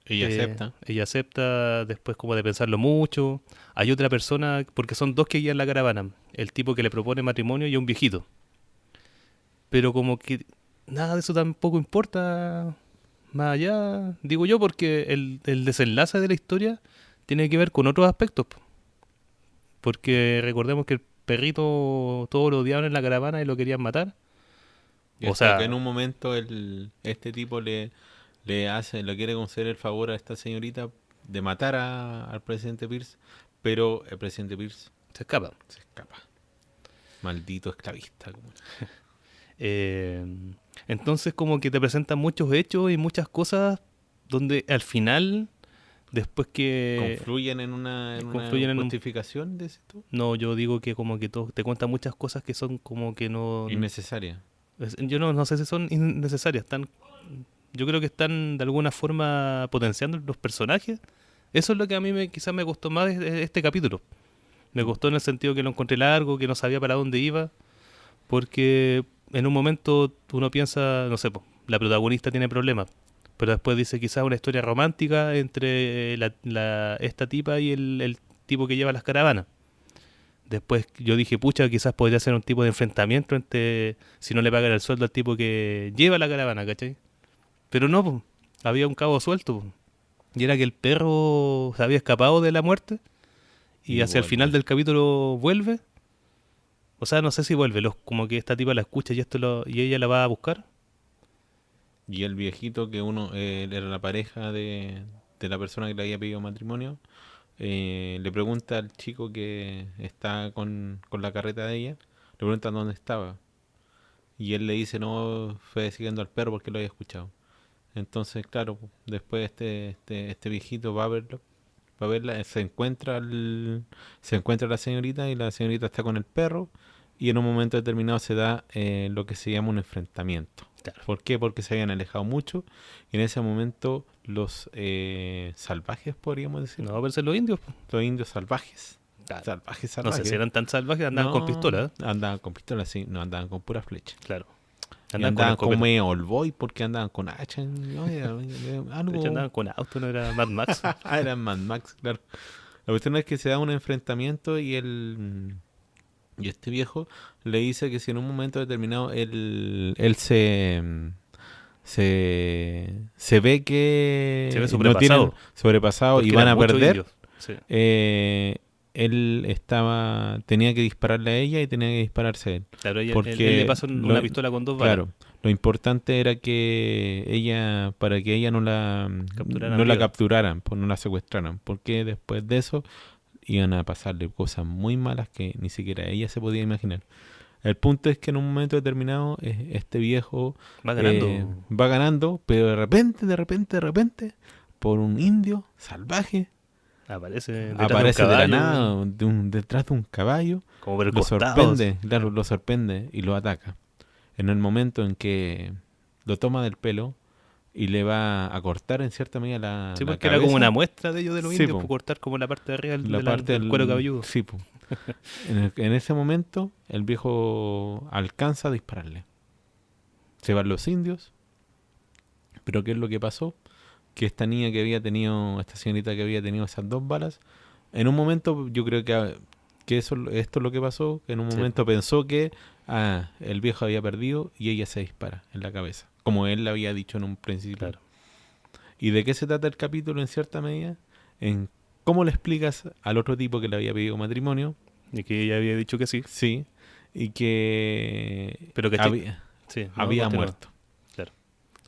Ella acepta. ella acepta después como de pensarlo mucho, hay otra persona, porque son dos que guían la caravana, el tipo que le propone matrimonio y un viejito, pero como que nada de eso tampoco importa. Más allá, digo yo, porque el desenlace de la historia tiene que ver con otros aspectos. Porque recordemos que el perrito todos lo odiaban en la caravana y lo querían matar. Y O hasta que sea, en un momento este tipo le quiere conceder el favor a esta señorita de matar al presidente Pierce, pero el presidente Pierce se escapa. se escapa. Maldito esclavista. Eh, entonces como que te presentan muchos hechos y muchas cosas donde al final, después que ¿Confluyen en una confluyen en un... justificación de esto? No, yo digo que como que te cuentan muchas cosas que son como que no... Innecesaria. Yo no sé si son innecesarias, yo creo que están de alguna forma potenciando los personajes. Eso es lo que a mí quizás me costó más de este capítulo. Me costó en el sentido que lo encontré largo, que no sabía para dónde iba, porque en un momento uno piensa, no sé, po, la protagonista tiene problemas, pero después dice quizás una historia romántica entre esta tipa y el tipo que lleva las caravanas. Después yo dije, pucha, quizás podría ser un tipo de enfrentamiento entre si no le pagan el sueldo al tipo que lleva la caravana, ¿cachai? Pero no, po, había un cabo suelto, po, y era que el perro se había escapado de la muerte y Y hacia el final vuelve. del capítulo vuelve. O sea, no sé si vuelve, como que esta tipa la escucha y ella la va a buscar. Y el viejito que era la pareja de la persona que le había pedido matrimonio, le pregunta al chico que está con la carreta de ella, le pregunta dónde estaba. Y él le dice, no, fue siguiendo al perro porque lo había escuchado. Entonces, claro, después este viejito va a verla, se encuentra la señorita y la señorita está con el perro y en un momento determinado se da lo que se llama un enfrentamiento. Claro. ¿Por qué? Porque se habían alejado mucho y en ese momento los salvajes, podríamos decir, No, pero ser los indios, po. los indios salvajes, Claro. salvajes, No sé salvajes, si eran tan salvajes, andaban con no, pistola, ¿eh? andaban con pistolas, sí, no andaban con pura flecha. Claro. Y Andaban con andaban como escopeta. medio old boy porque andaban con hacha. ¿No? De hecho, Algo. andaban con auto, no era Mad Max. Eran Mad Max, claro. La cuestión es que se da un enfrentamiento y este viejo le dice que si en un momento determinado él se ve que Se ve no tienen sobrepasado. sobrepasado y Porque van eran a muchos perder, indios. Sí. él tenía que dispararle a ella y tenía que dispararse a él. Claro, él Porque le pasó una pistola con 2 balas. claro, lo importante era para que ella Capturaran no la viva. capturaran, pues no la secuestraran, porque después de eso iban a pasarle cosas muy malas que ni siquiera ella se podía imaginar. El punto es que en un momento determinado este viejo Va ganando. va ganando, pero de repente, por un indio salvaje, Aparece detrás aparece de un de la caballo. nada detrás de un caballo, Como por el lo costado. sorprende, claro, lo sorprende y lo ataca. En el momento en que lo toma del pelo y le va a cortar en cierta medida Sí, la porque era como cabeza, una muestra de ellos de los sí, indios, po, por cortar como la parte de arriba la parte del cuero cabelludo. sí, po. En ese momento el viejo alcanza a dispararle. Se van los indios, pero ¿qué es lo que pasó? Que esta señorita que había tenido esas 2 balas, en un momento yo creo que esto es lo que pasó, que en un Sí. momento pensó que el viejo había perdido y ella se dispara en la cabeza, como él le había dicho en un principio. Claro. ¿Y de qué se trata el capítulo en cierta medida? En cómo le explicas al otro tipo que le había pedido matrimonio, Y que ella había dicho que sí. sí, y que Pero ¿cachai? Sí, no, había continúa. muerto. Claro.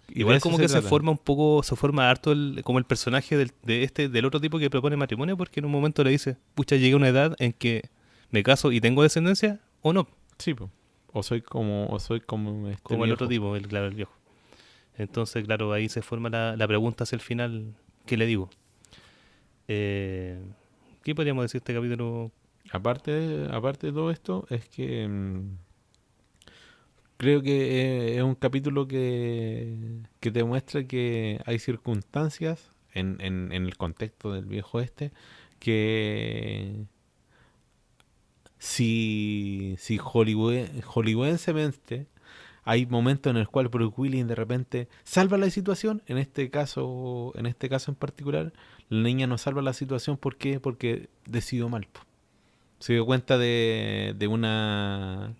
Y de Igual eso como se que se trata. forma un poco, se forma harto como el personaje del otro tipo que propone matrimonio, porque en un momento le dice, pucha, llegué a una edad en que me caso y tengo descendencia, o no, Sí, po. O soy como este como el otro viejo. tipo, claro, el viejo. Entonces, claro, ahí se forma la pregunta hacia el final, ¿qué le digo? Eh, ¿Qué podríamos decir de este capítulo? Aparte de todo esto, es que creo que es un capítulo que te muestra que hay circunstancias en el contexto del viejo este que si hollywoodensemente hay momentos en el cual Bruce Willis de repente salva la situación, en este caso en particular, la niña no salva la situación. ¿Por qué? Porque decidió mal, po. Se dio cuenta de una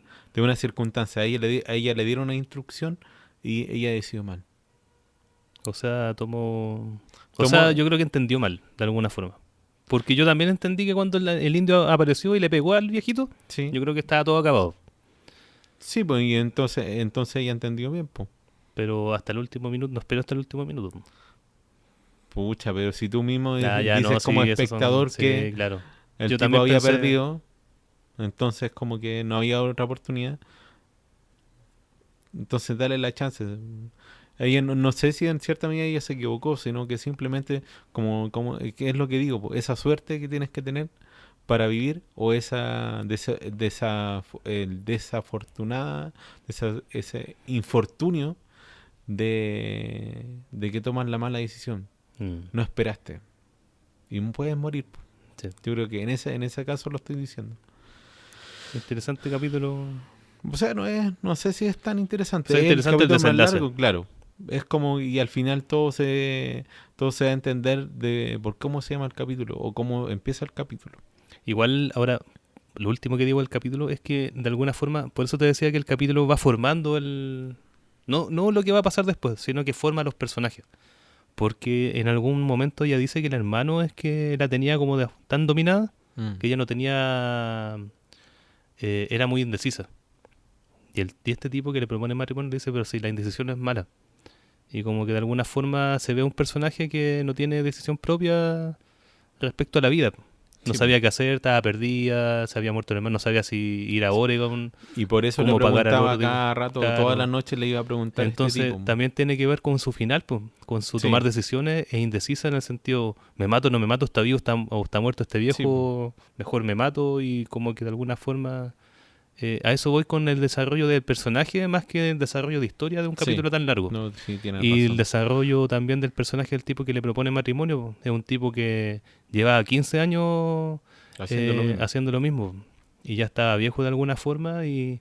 circunstancia. A ella le dieron una instrucción y ella decidió mal. O sea, tomó... O Tomó, sea, yo creo que entendió mal, de alguna forma. Porque yo también entendí que cuando el indio apareció y le pegó al viejito, sí, yo creo que estaba todo acabado. sí, pues y entonces ella entendió bien, pues. Pero hasta el último minuto, no espero hasta el último minuto. Pucha, pero si tú mismo Ah, ya no, dices como sí, esos son... espectador que Sí, claro. el Yo tipo también había pensé... perdido, entonces como que no había otra oportunidad, entonces dale la chance. Ella no sé si en cierta medida ella se equivocó, sino que simplemente, ¿qué es lo que digo? Po? Esa suerte que tienes que tener para vivir o el desafortunada, ese infortunio de que tomas la mala decisión. Mm, No esperaste y puedes morir, po. sí. Yo creo que en ese caso lo estoy diciendo. Interesante capítulo. O sea, no sé si es tan O sea, interesante. Es el interesante el capítulo más desenlace. largo, claro. Es como, y al final todo se va a entender de por cómo se llama el capítulo o cómo empieza el capítulo. Igual, ahora, lo último que digo del capítulo es que, de alguna forma, por eso te decía que el capítulo va formando el... No, no lo que va a pasar después, sino que forma a los personajes. Porque en algún momento ella dice que el hermano es que la tenía como tan dominada Mm. que ella no tenía... era muy indecisa. Y este tipo que le propone matrimonio le dice, pero si la indecisión no es mala. Y como que de alguna forma se ve un personaje que no tiene decisión propia respecto a la vida. No Sí, po. sabía qué hacer, estaba perdida, se había muerto el hermano, no sabía si ir a Oregon, Y por eso le cómo pagar al preguntaba otro tipo. cada rato, todas las Claro. noches le iba a preguntar a este Entonces tipo. también tiene que ver con su final, pues, con su tomar Sí, decisiones e indecisa en el sentido, me mato, no me mato, está vivo o está muerto este sí, po. viejo, mejor me mato y como que de alguna forma a eso voy con el desarrollo del personaje más que el desarrollo de historia de un Sí. capítulo tan largo. No, sí, tienes Y el razón. desarrollo también del personaje del tipo que le propone matrimonio, po. Es un tipo que lleva 15 años Haciendo lo mismo. haciendo lo mismo y ya está viejo de alguna forma y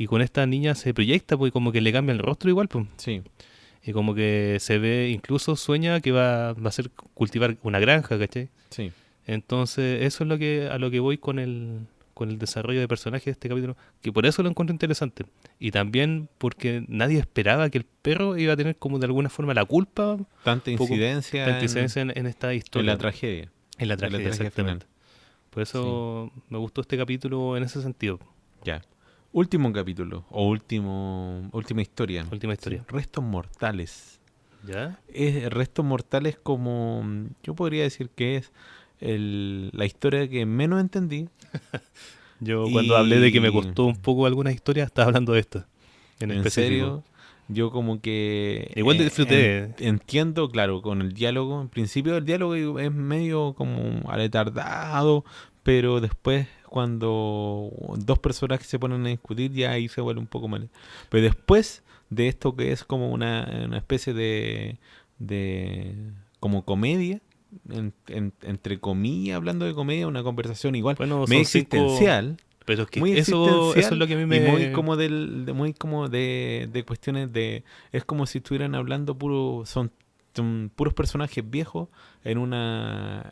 con esta niña se proyecta pues como que le cambia el rostro igual pues Sí, y como que se ve, incluso sueña que va a ser cultivar una granja, ¿cachai? sí. Entonces eso es a lo que voy con el desarrollo de personaje de este capítulo, que por eso lo encuentro interesante y también porque nadie esperaba que el perro iba a tener como de alguna forma la culpa, un Tanta poco incidencia tanta incidencia en esta en la historia, tragedia. en la En la tragedia, tragedia final. exactamente. Por Sí, eso me gustó este capítulo en ese sentido. ya. Último capítulo, o última historia. Última ¿Sí? historia. Restos mortales. ¿Ya? Restos mortales como, yo podría decir que es la historia que menos entendí. Yo cuando hablé de que me Y costó un poco algunas historias, estaba hablando de esto, en en específico. serio, yo como que Igual disfruté. entiendo, claro, con el diálogo. En principio el diálogo es medio como aletardado, pero después cuando dos personajes se ponen a discutir ya ahí se vuelve un poco mal. Pero después de esto que es como una especie de como comedia, entre comillas, hablando de comedia, una conversación igual, Bueno, medio son cinco. existencial, Pero es que muy eso es existencial lo que a mí y muy me. como muy como de cuestiones de, es como si estuvieran hablando son puros personajes viejos en una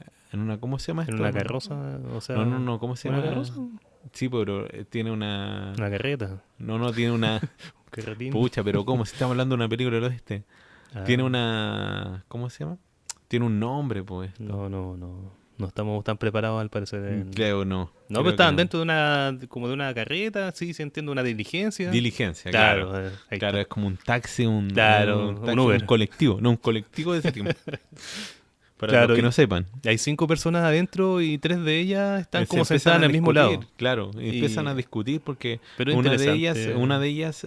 ¿cómo se llama En esto? una carroza, o No, no, sea. no, ¿cómo se ¿Una carroza? llama? Sí, pero tiene una, Una carreta. no, tiene una, Un carretín. pucha, pero ¿cómo? Si estamos hablando de una película del oeste. Ah, Tiene una... ¿Cómo se llama? Tiene un nombre, pues. no estamos tan preparados al parecer. Creo no. No, Creo pero que estaban no. dentro de una, como de una carreta, sí entiendo, una diligencia. Diligencia, claro. Claro, ahí Claro, está. es como un taxi, Claro, un Uber. colectivo. No, un colectivo de ese tipo. Para los Claro, que no sepan. y hay 5 personas adentro y 3 de ellas están Se como empiezan sentadas a en el mismo lado. discutir, claro, y empiezan a Y, discutir porque pero una interesante. de ellas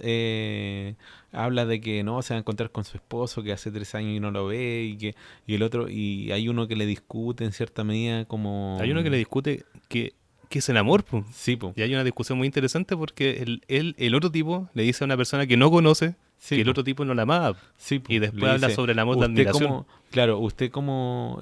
habla de que no se va a encontrar con su esposo que hace 3 años y no lo ve y el otro y hay uno que le discute en cierta medida como Hay uno que le discute que es el amor, pues. sí, po, Y hay una discusión muy interesante porque el otro tipo le dice a una persona que no conoce sí, que el po, otro tipo no la amaba. sí, po. Y Le después habla dice, sobre el amor de usted admiración. cómo, claro, usted cómo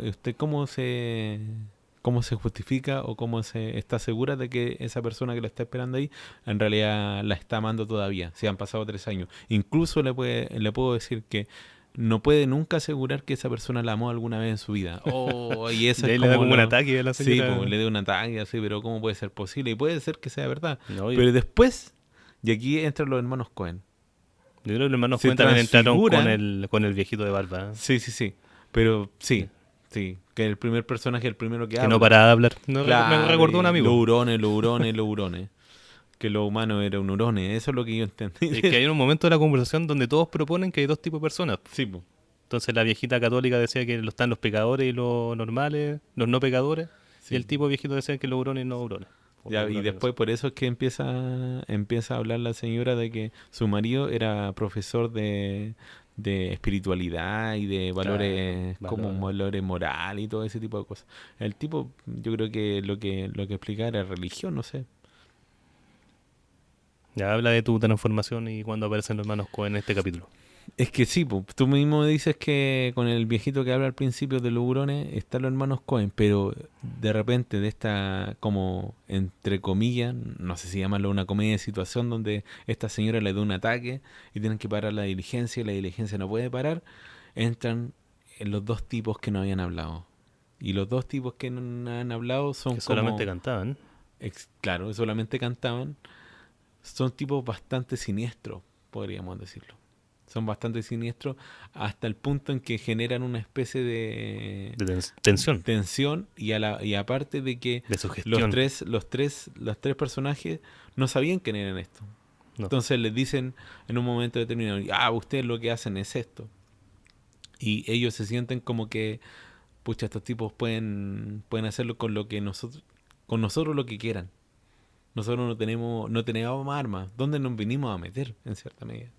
se justifica o cómo se está segura de que esa persona que lo está esperando ahí en realidad la está amando todavía, si han pasado 3 años. Incluso le puedo decir que no puede nunca asegurar que esa persona la amó alguna vez en su vida. Oh, y eso Y es ahí le da como un lo- ataque a la Sí, señora. pues, le da un ataque así, pero ¿cómo puede ser posible? Y puede ser que sea verdad. No, Pero después, y aquí entran los hermanos Cohen. yo creo que los hermanos Se Coen también entraron transfiguran. con el viejito de barba. Sí, sí, sí. Pero sí. Que el primer personaje es el primero que Que habla. no paraba de hablar. No, me Claro, recordó un y amigo. los hurones. Que lo humano era un hurone. Eso es lo que yo entendí. Es que hay un momento de la conversación donde todos proponen que hay 2 tipos de personas. Sí, po. Entonces la viejita católica decía que están los pecadores y los normales, los no pecadores. Sí. Y el tipo viejito decía que los hurones y no hurones. Ya, y después por eso es que empieza a hablar la señora de que su marido era profesor de espiritualidad y de valores como valores moral y todo ese tipo de cosas. El tipo, yo creo que lo que explicaba era religión, no sé. Ya habla de tu transformación y cuando aparecen los hermanos Coen en este capítulo. Es que sí, po, tú mismo dices que con el viejito que habla al principio de los hurones están los hermanos Cohen, pero de repente de esta, como entre comillas, no sé si llamarlo una comedia de situación donde esta señora le da un ataque y tienen que parar la diligencia y la diligencia no puede parar, entran los dos tipos que no habían hablado. Y los dos tipos que no han hablado son Que solamente como, cantaban. claro, solamente cantaban, son tipos bastante siniestros, podríamos decirlo. Son bastante siniestros hasta el punto en que generan una especie de De tensión. tensión y aparte de que De sugestión. los tres personajes no sabían quién eran estos. No. Entonces les dicen en un momento determinado, ustedes lo que hacen es esto. Y ellos se sienten como que, pucha, estos tipos pueden hacerlo con lo que con nosotros lo que quieran. Nosotros no tenemos armas. ¿Dónde nos vinimos a meter, en cierta medida?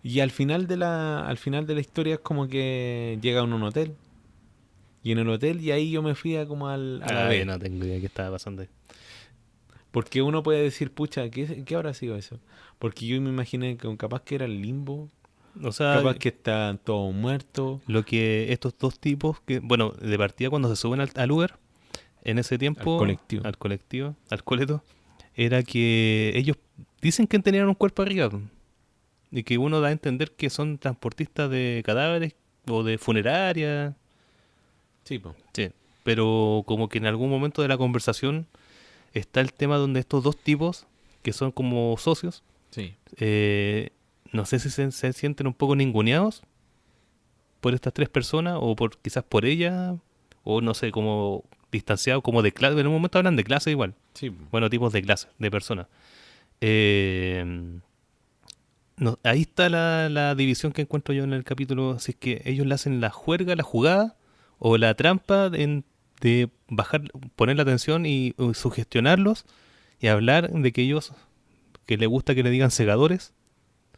Y al final de la historia es como que llega a un hotel. Y en el hotel, y ahí yo me fui a como a la B. No tengo idea de qué estaba pasando ahí. Porque uno puede decir, pucha, ¿qué habrá sido eso? Porque yo me imaginé que capaz que era el limbo, O sea, capaz que están todos muertos, lo que estos 2 tipos, que bueno, de partida cuando se suben al Uber, en ese tiempo, al coleto, era que ellos dicen que tenían un cuerpo arriba. Y que uno da a entender que son transportistas de cadáveres o de funeraria. Sí, po. Sí. Pero como que en algún momento de la conversación está el tema donde estos 2 tipos, que son como socios, Sí. no sé si se sienten un poco ninguneados por estas 3 personas o quizás por ellas, o no sé, como distanciados, como de clase. En un momento hablan de clase igual. Sí, po. Bueno, tipos de clase, de personas. No, ahí está la división que encuentro yo en el capítulo. Si es que ellos le hacen la juerga, la jugada o la trampa de bajar, poner la atención y sugestionarlos y hablar de que ellos, que les gusta que le digan segadores,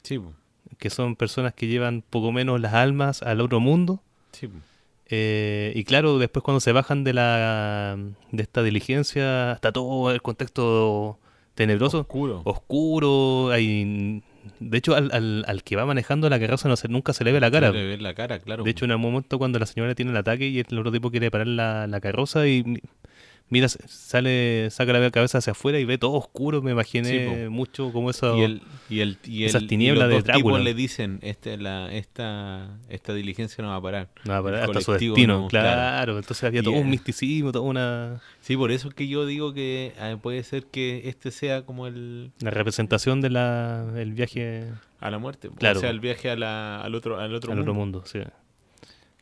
Sí, po. que son personas que llevan poco menos las almas al otro mundo. Sí, po. Y claro, después cuando se bajan de esta diligencia, está todo el contexto tenebroso, oscuro, hay... De hecho, al que va manejando la carroza nunca se le ve la cara. Se le ve la cara, claro. De hecho, en un momento cuando la señora tiene el ataque y el otro tipo quiere parar la carroza y mira, saca la cabeza hacia afuera y ve todo oscuro. Me Sí, imaginé po. mucho como Y esas los tinieblas de dos tipos Drácula. le dicen, esta diligencia no va a parar. No, El hasta su colectivo destino, no, claro. claro. Entonces había Y, todo un misticismo, toda sí, por eso es que yo digo que puede ser que este sea como una representación el viaje, a la muerte, o claro, sea, po, el viaje al otro al otro mundo. mundo, sí.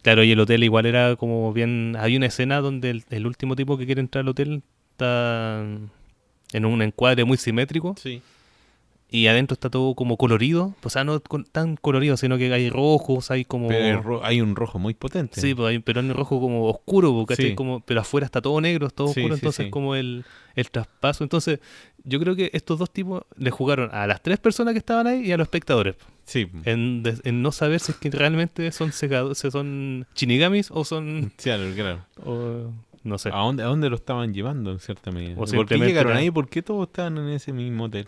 Claro, y el hotel igual era como bien. Hay una escena donde el último tipo que quiere entrar al hotel está en un encuadre muy simétrico Sí. y adentro está todo como colorido. O sea, no tan colorido, sino que hay rojos, hay Pero como. hay un rojo muy potente. Sí, pues pero hay un rojo como oscuro, pues, ¿cachai? Sí, Como, pero afuera está todo negro, todo sí, oscuro, sí, entonces sí. como el traspaso. Entonces, yo creo que estos dos tipos le jugaron a las tres personas que estaban ahí y a los espectadores. Sí, En no saber si es que realmente son si son shinigamis o son. claro, claro. O, no sé. ¿A dónde lo estaban llevando en cierta medida? O ¿Por qué simplemente llegaron era. ahí? ¿Por qué todos estaban en ese mismo hotel?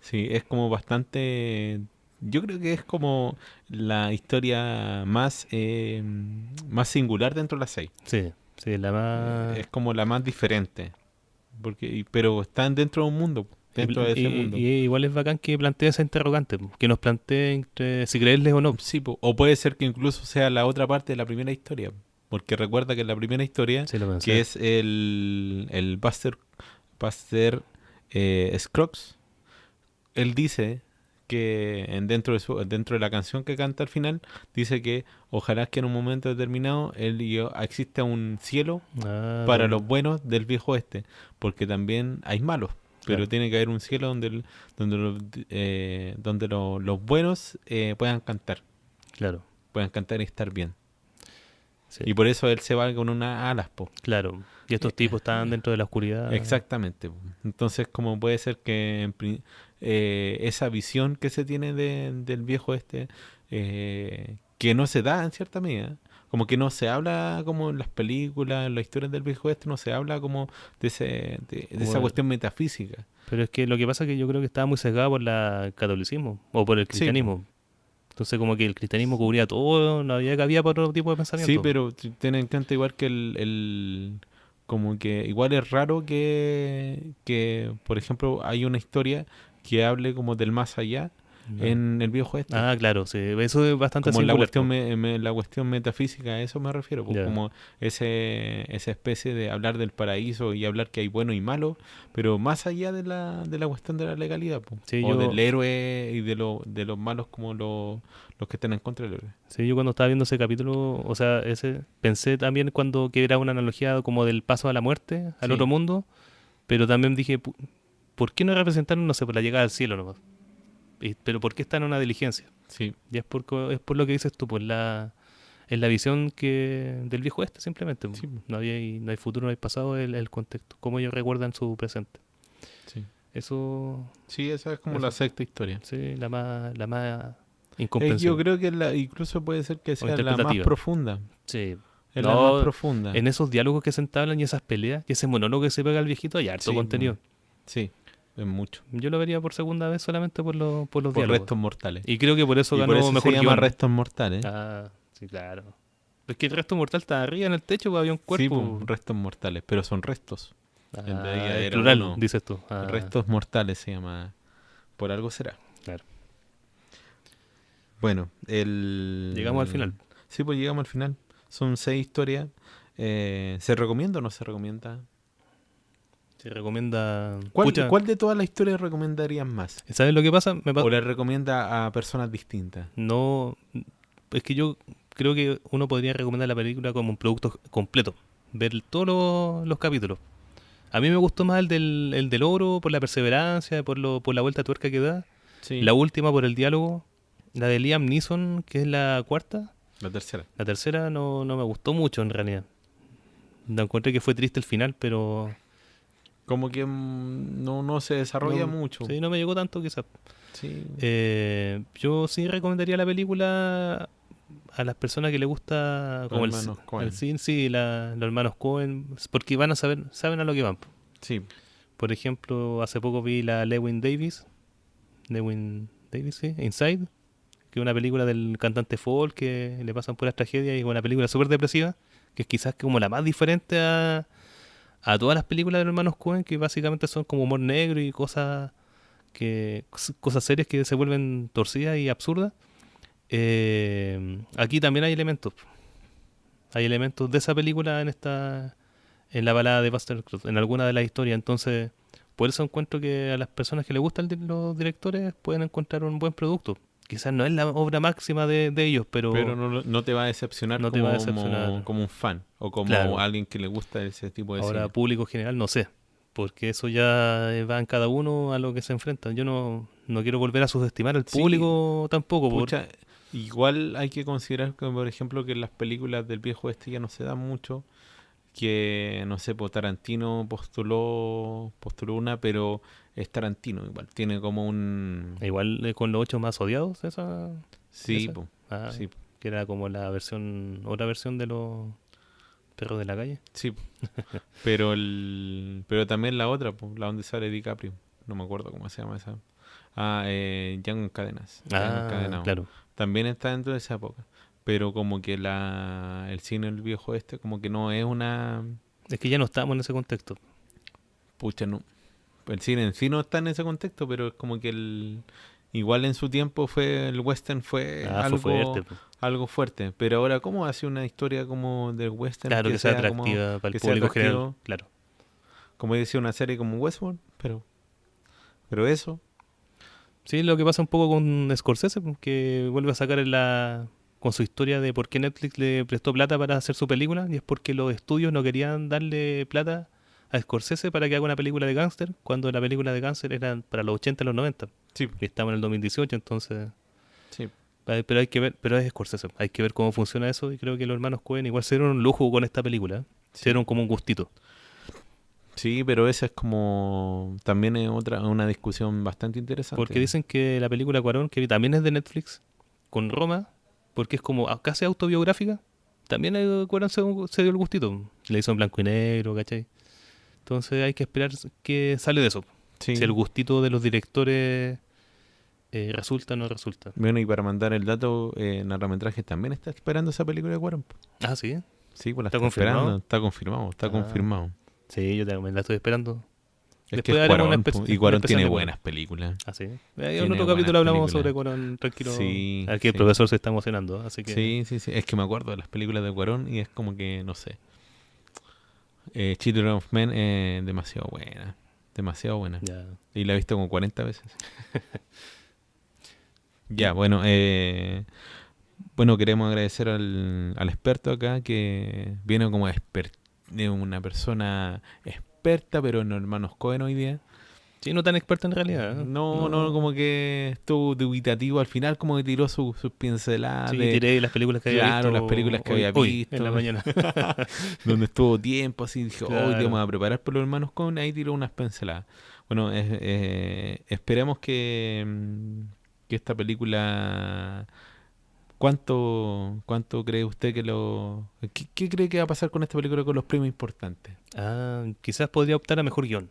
Sí, es como bastante. Yo creo que es como la historia más singular dentro de las seis. Sí, sí, la más. Es como la más diferente. Pero están dentro de un mundo, dentro de ese mundo. Y igual es bacán que plantee esa interrogante, po, que nos plantee entre si creerles o no. Sí, o puede ser que incluso sea la otra parte de la primera historia. Porque recuerda que en la primera historia, Sí, lo que pensé. es el Buster Scruggs, él dice que dentro de la canción que canta al final, dice que ojalá que en un momento determinado exista un cielo Ah, para bueno, los buenos del viejo oeste, porque también hay malos, pero claro, tiene que haber un cielo donde los buenos claro. puedan cantar y estar bien. Sí, Y por eso él se va con unas alas, po. claro. Y estos tipos estaban dentro de la oscuridad. Exactamente, po. Entonces, como puede ser que esa visión que se tiene del viejo este, que no se da en cierta medida, como que no se habla como en las películas, en las historias del viejo este, no se habla como de Como esa cuestión metafísica. Pero es que lo que pasa es que yo creo que estaba muy sesgado por el catolicismo o por el Sí, po. cristianismo. Entonces como que el cristianismo cubría todo, no había cabida para otro tipo de Sí, pensamiento. pero ten en cuenta igual que como que igual es raro por ejemplo, hay una historia que hable como del más allá No. en el viejo este. Ah, claro, sí, eso es bastante Como singular, po. la cuestión metafísica, a eso me refiero, pues Ya. como esa especie de hablar del paraíso y hablar que hay bueno y malo, pero más allá de la cuestión de la legalidad, pues, Sí, o del yo, héroe y de los malos como los que están en contra del héroe. sí, yo cuando estaba viendo ese capítulo, o sea, ese, pensé también cuando que era una analogía como del paso a la muerte, al otro Sí, mundo, pero también dije, ¿por qué no representaron, no sé, por la llegada al cielo nomás? Pero ¿por qué está en una diligencia? sí, Y es por lo que dices tú, pues es la visión del viejo este simplemente, po. sí, po, No hay futuro, no hay pasado, el contexto, como ellos recuerdan su presente. sí. Eso, Sí, esa es como la eso, sexta historia. sí, la más Yo incomprensible creo que incluso puede ser que o sea la más interpretativa. profunda. Sí. Es la más No, profunda. en esos diálogos que se entablan y esas peleas y ese monólogo que se pega al viejito, hay harto Sí, contenido. sí, es mucho. Yo lo vería por segunda vez solamente por los Por diálogos. restos mortales. Y creo que por eso Y por ganó eso se mejor llama guión. restos mortales. Ah, sí, claro. Es que el resto mortal está arriba en el techo, pues había un Sí, pues, cuerpo. restos mortales, pero son restos. El de Ah, ella es era plural, uno. dices tú. Ah, Restos mortales se llama. Por algo será. claro. Bueno, Llegamos al final. Sí, pues llegamos al final. Son 6 historias. ¿Se recomienda o no se recomienda? Se recomienda. ¿Cuál, Pucha, cuál de todas las historias recomendarías más? ¿sabes lo que pasa? ¿O le recomienda a personas distintas? No. Es que yo creo que uno podría recomendar la película como un producto completo. Ver todos los capítulos. A mí me gustó más el del oro por la perseverancia, por la vuelta de tuerca que da. Sí, La última por el diálogo. La de Liam Neeson, que es la cuarta. la tercera. La tercera no me gustó mucho en realidad. No encontré que fue triste el final, pero Como que no se desarrolla no, mucho. sí, no me llegó tanto quizás. Sí, Yo sí recomendaría la película a las personas que les gusta los como hermanos el Coen. cine, sí, los hermanos Cohen, porque saben a lo que van, po. Sí, Por ejemplo, hace poco vi la Lewin Davis, sí, Inside, que es una película del cantante folk que le pasan puras tragedias y es una película súper depresiva, que es quizás como la más diferente a todas las películas de los hermanos Coen, que básicamente son como humor negro y cosas serias que se vuelven torcidas y absurdas. Aquí también hay elementos. Hay elementos de esa película en la balada de Buster Scruggs, en alguna de las historias. Entonces, por eso encuentro que a las personas que les gustan los directores pueden encontrar un buen producto. Quizás no es la obra máxima de ellos, Pero pero no te va a decepcionar no te va a decepcionar. como un fan o como Claro. alguien que le gusta ese tipo de Ahora, cine. público general, no sé. Porque eso ya va en cada uno a lo que se enfrenta. Yo no quiero volver a subestimar al Sí, público tampoco. pucha, igual hay que considerar que, por ejemplo, que en las películas del viejo este ya no se da mucho, que, no sé, pues Tarantino postuló una, pero es Tarantino igual, tiene como un... Igual con los 8 más odiados, Sí, esa. pues, Ah, sí, que era como otra versión de los perros de la calle. sí, pero también la otra, pues, la donde sale DiCaprio, no me acuerdo cómo se llama esa. Django en cadenas, Django Ah, encadenado. claro. También está dentro de esa época, pero como que el cine del viejo este como que no es una... Es que ya no estamos en ese contexto. Pucha, no. El cine en sí no está en ese contexto, pero es como que igual en su tiempo el western fue Ah, fue fuerte. algo fuerte, pero ahora cómo hace una historia como del western Claro, que sea como atractiva para el que sea público general. atractivo, Claro. como decía una serie como Westworld, pero eso, Sí, lo que pasa un poco con Scorsese, que vuelve a sacar con su historia de por qué Netflix le prestó plata para hacer su película, y es porque los estudios no querían darle plata a Scorsese para que haga una película de gángster, cuando la película de gángster era para los 80 y los 90. sí, Y estamos en el 2018, entonces... sí, Pero hay que ver, pero es Scorsese, hay que ver cómo funciona eso, y creo que los hermanos Coen igual se dieron un lujo con esta película, ¿eh? Se sí. dieron como un gustito. Sí, pero esa es como también es una discusión bastante Porque interesante. dicen que la película Cuarón, que también es de Netflix, con Roma, porque es como casi autobiográfica, también Cuarón se dio el gustito. Le hizo en blanco y negro, ¿cachai? Entonces hay que esperar que sale de eso. Si el Sí. gustito de los directores resulta o no resulta. Bueno, y para mandar el dato, Narrametrajes también está esperando esa película de Cuarón. Ah, sí. Sí, pues la ¿Está está esperando, confirmado? está Ah, confirmado. sí, yo también la estoy esperando. Es que es Después haremos Cuarón, po, y un Cuarón especial tiene de Cuarón. buenas películas. Ah, sí. En Tiene otro buenas capítulo hablamos películas. sobre Cuarón, tranquilo. Sí, Aquí el sí. profesor se está emocionando, así que Sí, sí, sí. Es que me acuerdo de las películas de Cuarón y es como que, no sé. Children of Men es demasiado buena. Demasiado buena. ya. Y la he visto como 40 veces. Ya, bueno, bueno, queremos agradecer al experto acá que viene como de una persona experta, pero en hermanos Cohen hoy día. Sí, no tan experto en realidad, ¿eh? No, como que estuvo dubitativo al final, como que tiró sus pinceladas Sí, de, tiré las películas que había claro, visto las películas que había hoy en la visto, mañana. donde estuvo tiempo, así dije, hoy te vamos Claro. a preparar por los hermanos Cohen, ahí tiró unas pinceladas. Bueno, esperemos que esta película, ¿cuánto cree usted qué cree que va a pasar con esta película con los premios importantes? Quizás podría optar a mejor guión,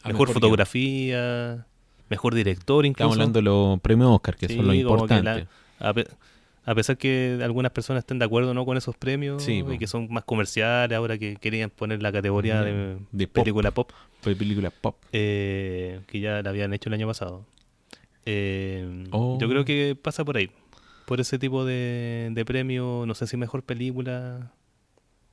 A mejor mejor guión. fotografía, mejor director Estamos incluso. hablando de los premios Oscar, que son lo Sí, como que importante. a, pe- a pesar que algunas personas estén de acuerdo no con esos premios Sí, y po. que son más comerciales, ahora que querían poner la categoría de De pop, película pop, de película pop. que ya la habían hecho el año pasado. Yo creo Oh, que pasa por ahí, por ese tipo de premio, no sé si mejor película.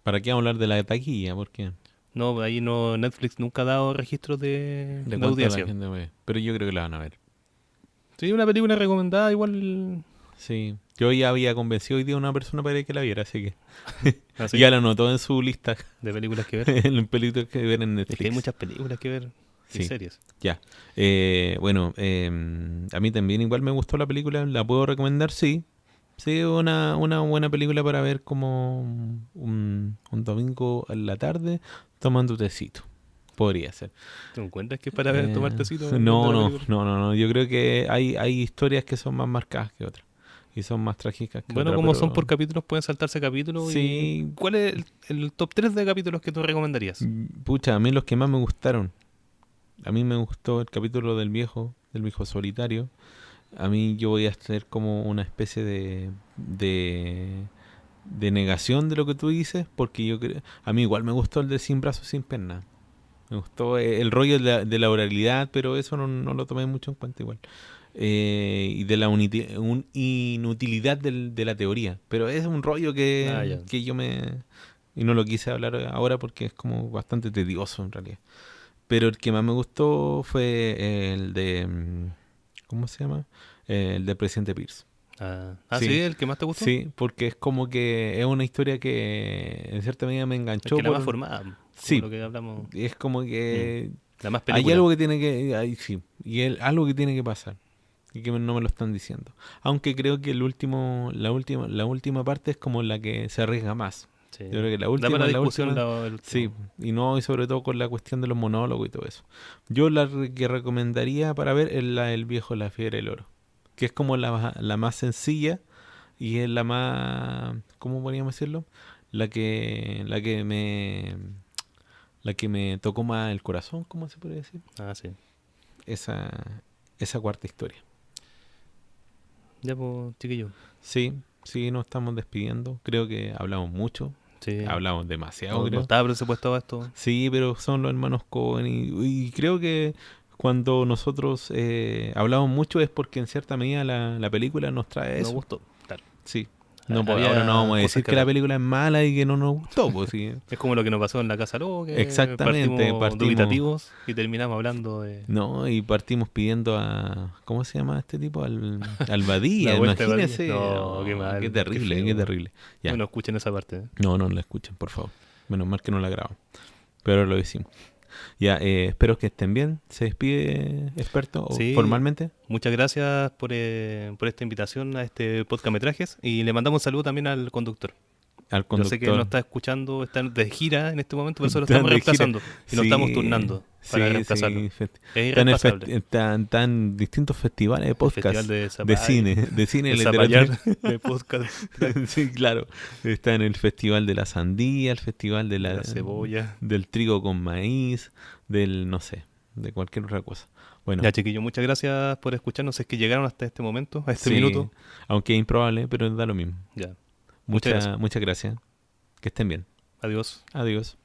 ¿para qué vamos a hablar de la taquilla? ¿Por qué? No, ahí no, Netflix nunca ha dado registros ¿De de cuánto la audiencia. gente ve? Pero yo creo que la van a ver. Sí, una película recomendada, igual. Sí. Yo ya había convencido hoy día a una persona para que la viera, así que Así, ya la anotó en su lista de películas que ver. en películas que ver en Es que hay Netflix. muchas películas que ver y Sí, series. ya. Bueno, a mí también igual me gustó la película. ¿La puedo recomendar? Sí. Sí, una buena película para ver como un domingo en la tarde tomando tecito. Podría ser. ¿Te encuentras que es para ver, tomar tecito viendo No, la no, película? no, no, no. Yo creo que hay historias que son más marcadas que otras. Y son más trágicas que Bueno, otras, como son por pero capítulos, pueden saltarse capítulos. sí, ¿Cuál es el top 3 de capítulos que tú recomendarías? pucha, a mí los que más me gustaron. A mí me gustó el capítulo del viejo solitario. A mí yo voy a hacer como una especie de negación de lo que tú dices, porque yo creo, a mí igual me gustó el de Sin brazos, sin piernas. Me gustó el rollo de la oralidad, pero eso no lo tomé mucho en cuenta igual. Y de la inutilidad de la teoría. Pero es un rollo Ya. que yo me... Y no lo quise hablar ahora porque es como bastante tedioso en realidad. Pero el que más me gustó fue el de... ¿Cómo se llama? El de Presidente Pierce. Sí, Sí, el que más te gustó. sí, porque es como que es una historia que en cierta medida me Es enganchó que la más por... formada, como Sí, lo que hablamos. es como Mm, que La más hay película. algo que tiene que... sí, y algo que tiene que pasar y que no me lo están diciendo. Aunque creo que la última parte es como la que se arriesga más. Sí. Yo creo que Da para la discusión última, el sí, último. y sobre todo con la cuestión de los monólogos y todo eso. Yo que recomendaría para ver es la El viejo La Fiebre del Oro, que es como la más sencilla y es la más, ¿cómo podríamos decirlo? La que me tocó más el corazón, ¿cómo se puede decir? Sí. Esa cuarta historia. Ya, pues, chiquillo. Sí, sí, nos estamos despidiendo. Creo que hablamos mucho. Sí. Hablamos demasiado, No creo. estaba presupuestado esto. Sí, pero son los hermanos Cohen y creo que cuando nosotros hablamos mucho es porque en cierta medida la película nos trae Nos eso. gustó. Claro. Sí. No, pues, ahora no Había vamos a cosas decir que que la hablar. película es mala y que no nos gustó, pues sí. Es como lo que nos pasó en la Casa Lobo, que Exactamente, partimos dubitativos y terminamos hablando de no, y partimos pidiendo ¿cómo se llama este tipo? Al la Badía, vuelta de Badía. imagínese. No, qué mal, Qué qué terrible, qué feo. terrible. Ya, Bueno, escuchen esa parte. no la escuchen, por favor. Menos mal que no la grabo, pero lo decimos. Ya, espero que estén bien. ¿Se despide, experto, Sí, formalmente? muchas gracias por esta invitación a este podcast Metrajes y le mandamos un saludo también al conductor. Al Yo sé que nos conductor. está escuchando, está de gira en este momento, por eso lo Están estamos de gira. reemplazando y nos estamos Sí, turnando para sí, reemplazarlo. sí. Es Está irreemplazable. está en distintos festivales de El Festival podcast, de de cine y de literatura. Zapallar, de podcast, Sí, claro. Está en el Festival de la Sandía, el Festival de la cebolla. del trigo con maíz, no sé, de cualquier otra cosa. Bueno, Ya, chiquillo, muchas gracias por escucharnos. Es que llegaron hasta este momento, a este sí, minuto. aunque es improbable, pero da lo mismo. Ya, muchas gracias. Muchas gracias. Que estén bien. Adiós. Adiós.